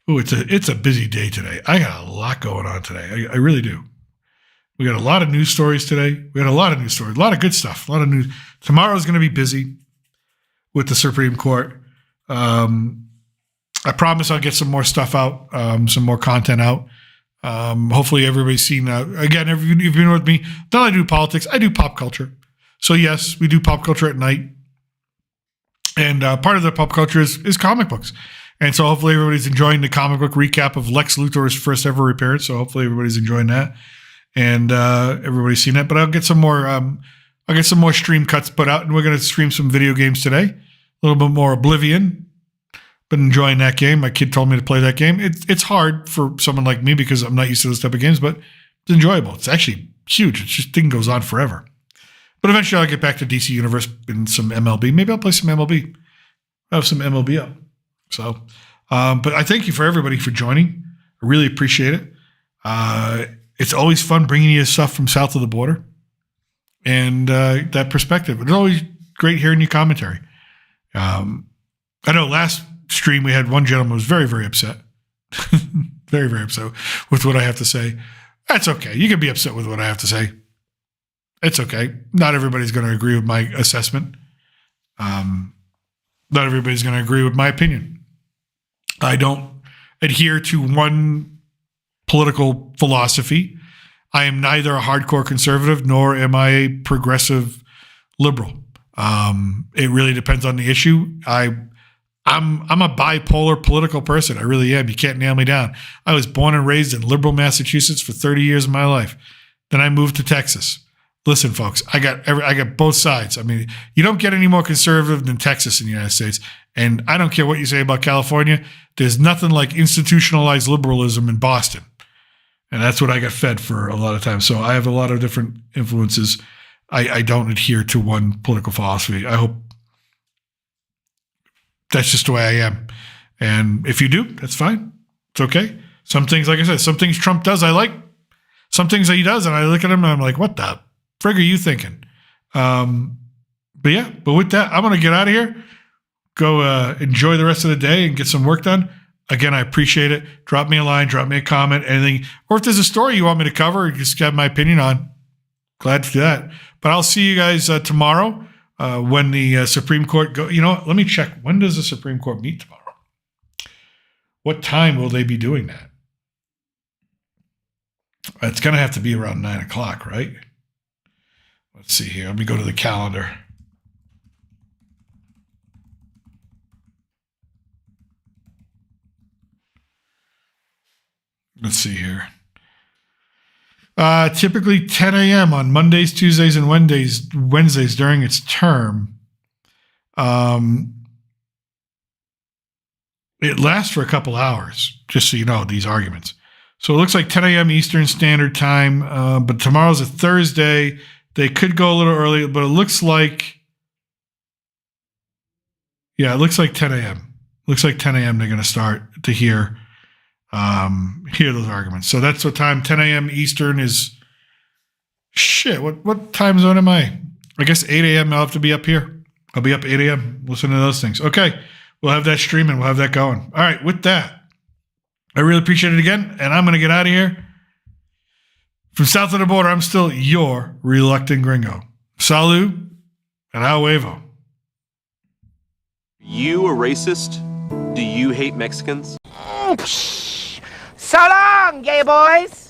Oh, it's a busy day today. I got a lot going on today. I really do. We got a lot of news stories today. We got a lot of news stories, a lot of good stuff, a lot of news. Tomorrow's going to be busy with the Supreme Court. I promise I'll get some more stuff out, some more content out. Hopefully everybody's seen, again, if you've been with me, not only do politics, I do pop culture. So yes, we do pop culture at night. And part of the pop culture is comic books. And so hopefully everybody's enjoying the comic book recap of Lex Luthor's first ever appearance. So hopefully everybody's enjoying that. And everybody's seen that. But I'll get some more stream cuts put out, and we're going to stream some video games today. A little bit more Oblivion. Been enjoying that game. My kid told me to play that game. It's hard for someone like me because I'm not used to those type of games, but it's enjoyable. It's actually huge. It's just thing goes on forever. But eventually I'll get back to DC Universe and some MLB. Maybe I'll play some MLB. I'll have some MLB up. So, but I thank you for everybody for joining. I really appreciate it. It's always fun bringing you stuff from south of the border and that perspective. It's always great hearing your commentary. I know last stream we had one gentleman who was very, very upset. Very, very upset with what I have to say. That's okay. You can be upset with what I have to say. It's okay. Not everybody's going to agree with my assessment. Not everybody's going to agree with my opinion. I don't adhere to one political philosophy. I am neither a hardcore conservative nor am I a progressive liberal. It really depends on the issue. I'm a bipolar political person. I really am. You can't nail me down. I was born and raised in liberal Massachusetts for 30 years of my life. Then I moved to Texas. Listen, folks, I got both sides. I mean, you don't get any more conservative than Texas in the United States. And I don't care what you say about California. There's nothing like institutionalized liberalism in Boston. And that's what I got fed for a lot of time. So I have a lot of different influences. I don't adhere to one political philosophy. I hope that's just the way I am. And if you do, that's fine. It's okay. Some things, like I said, some things Trump does I like. Some things that he does, and I look at him and I'm like, what the frig are you thinking? But with that, I'm going to get out of here. Go enjoy the rest of the day and get some work done. Again, I appreciate it. Drop me a line, drop me a comment, anything. Or if there's a story you want me to cover, or just have my opinion on, glad to do that. But I'll see you guys tomorrow. when the Supreme Court go. You know what? Let me check. When does the Supreme Court meet tomorrow? What time will they be doing that? It's going to have to be around 9 o'clock, right? Let's see here. Let me go to the calendar. Let's see here. Typically 10 a.m. on Mondays, Tuesdays, and Wednesdays during its term. It lasts for a couple hours, just so you know, these arguments. So it looks like 10 a.m. Eastern Standard Time, but tomorrow's a Thursday. They could go a little early, but it looks like, it looks like 10 a.m. Looks like 10 a.m. they're going to start to hear those arguments. So that's what time. 10 a.m. Eastern is shit. What time zone am I? I guess 8 a.m. I'll have to be up here. I'll be up 8 a.m. Listen to those things. Okay. We'll have that streaming. We'll have that going. All right. With that, I really appreciate it again. And I'm going to get out of here. From south of the border, I'm still your reluctant gringo. Salut and a huevo. You a racist? Do you hate Mexicans? So long, gay boys!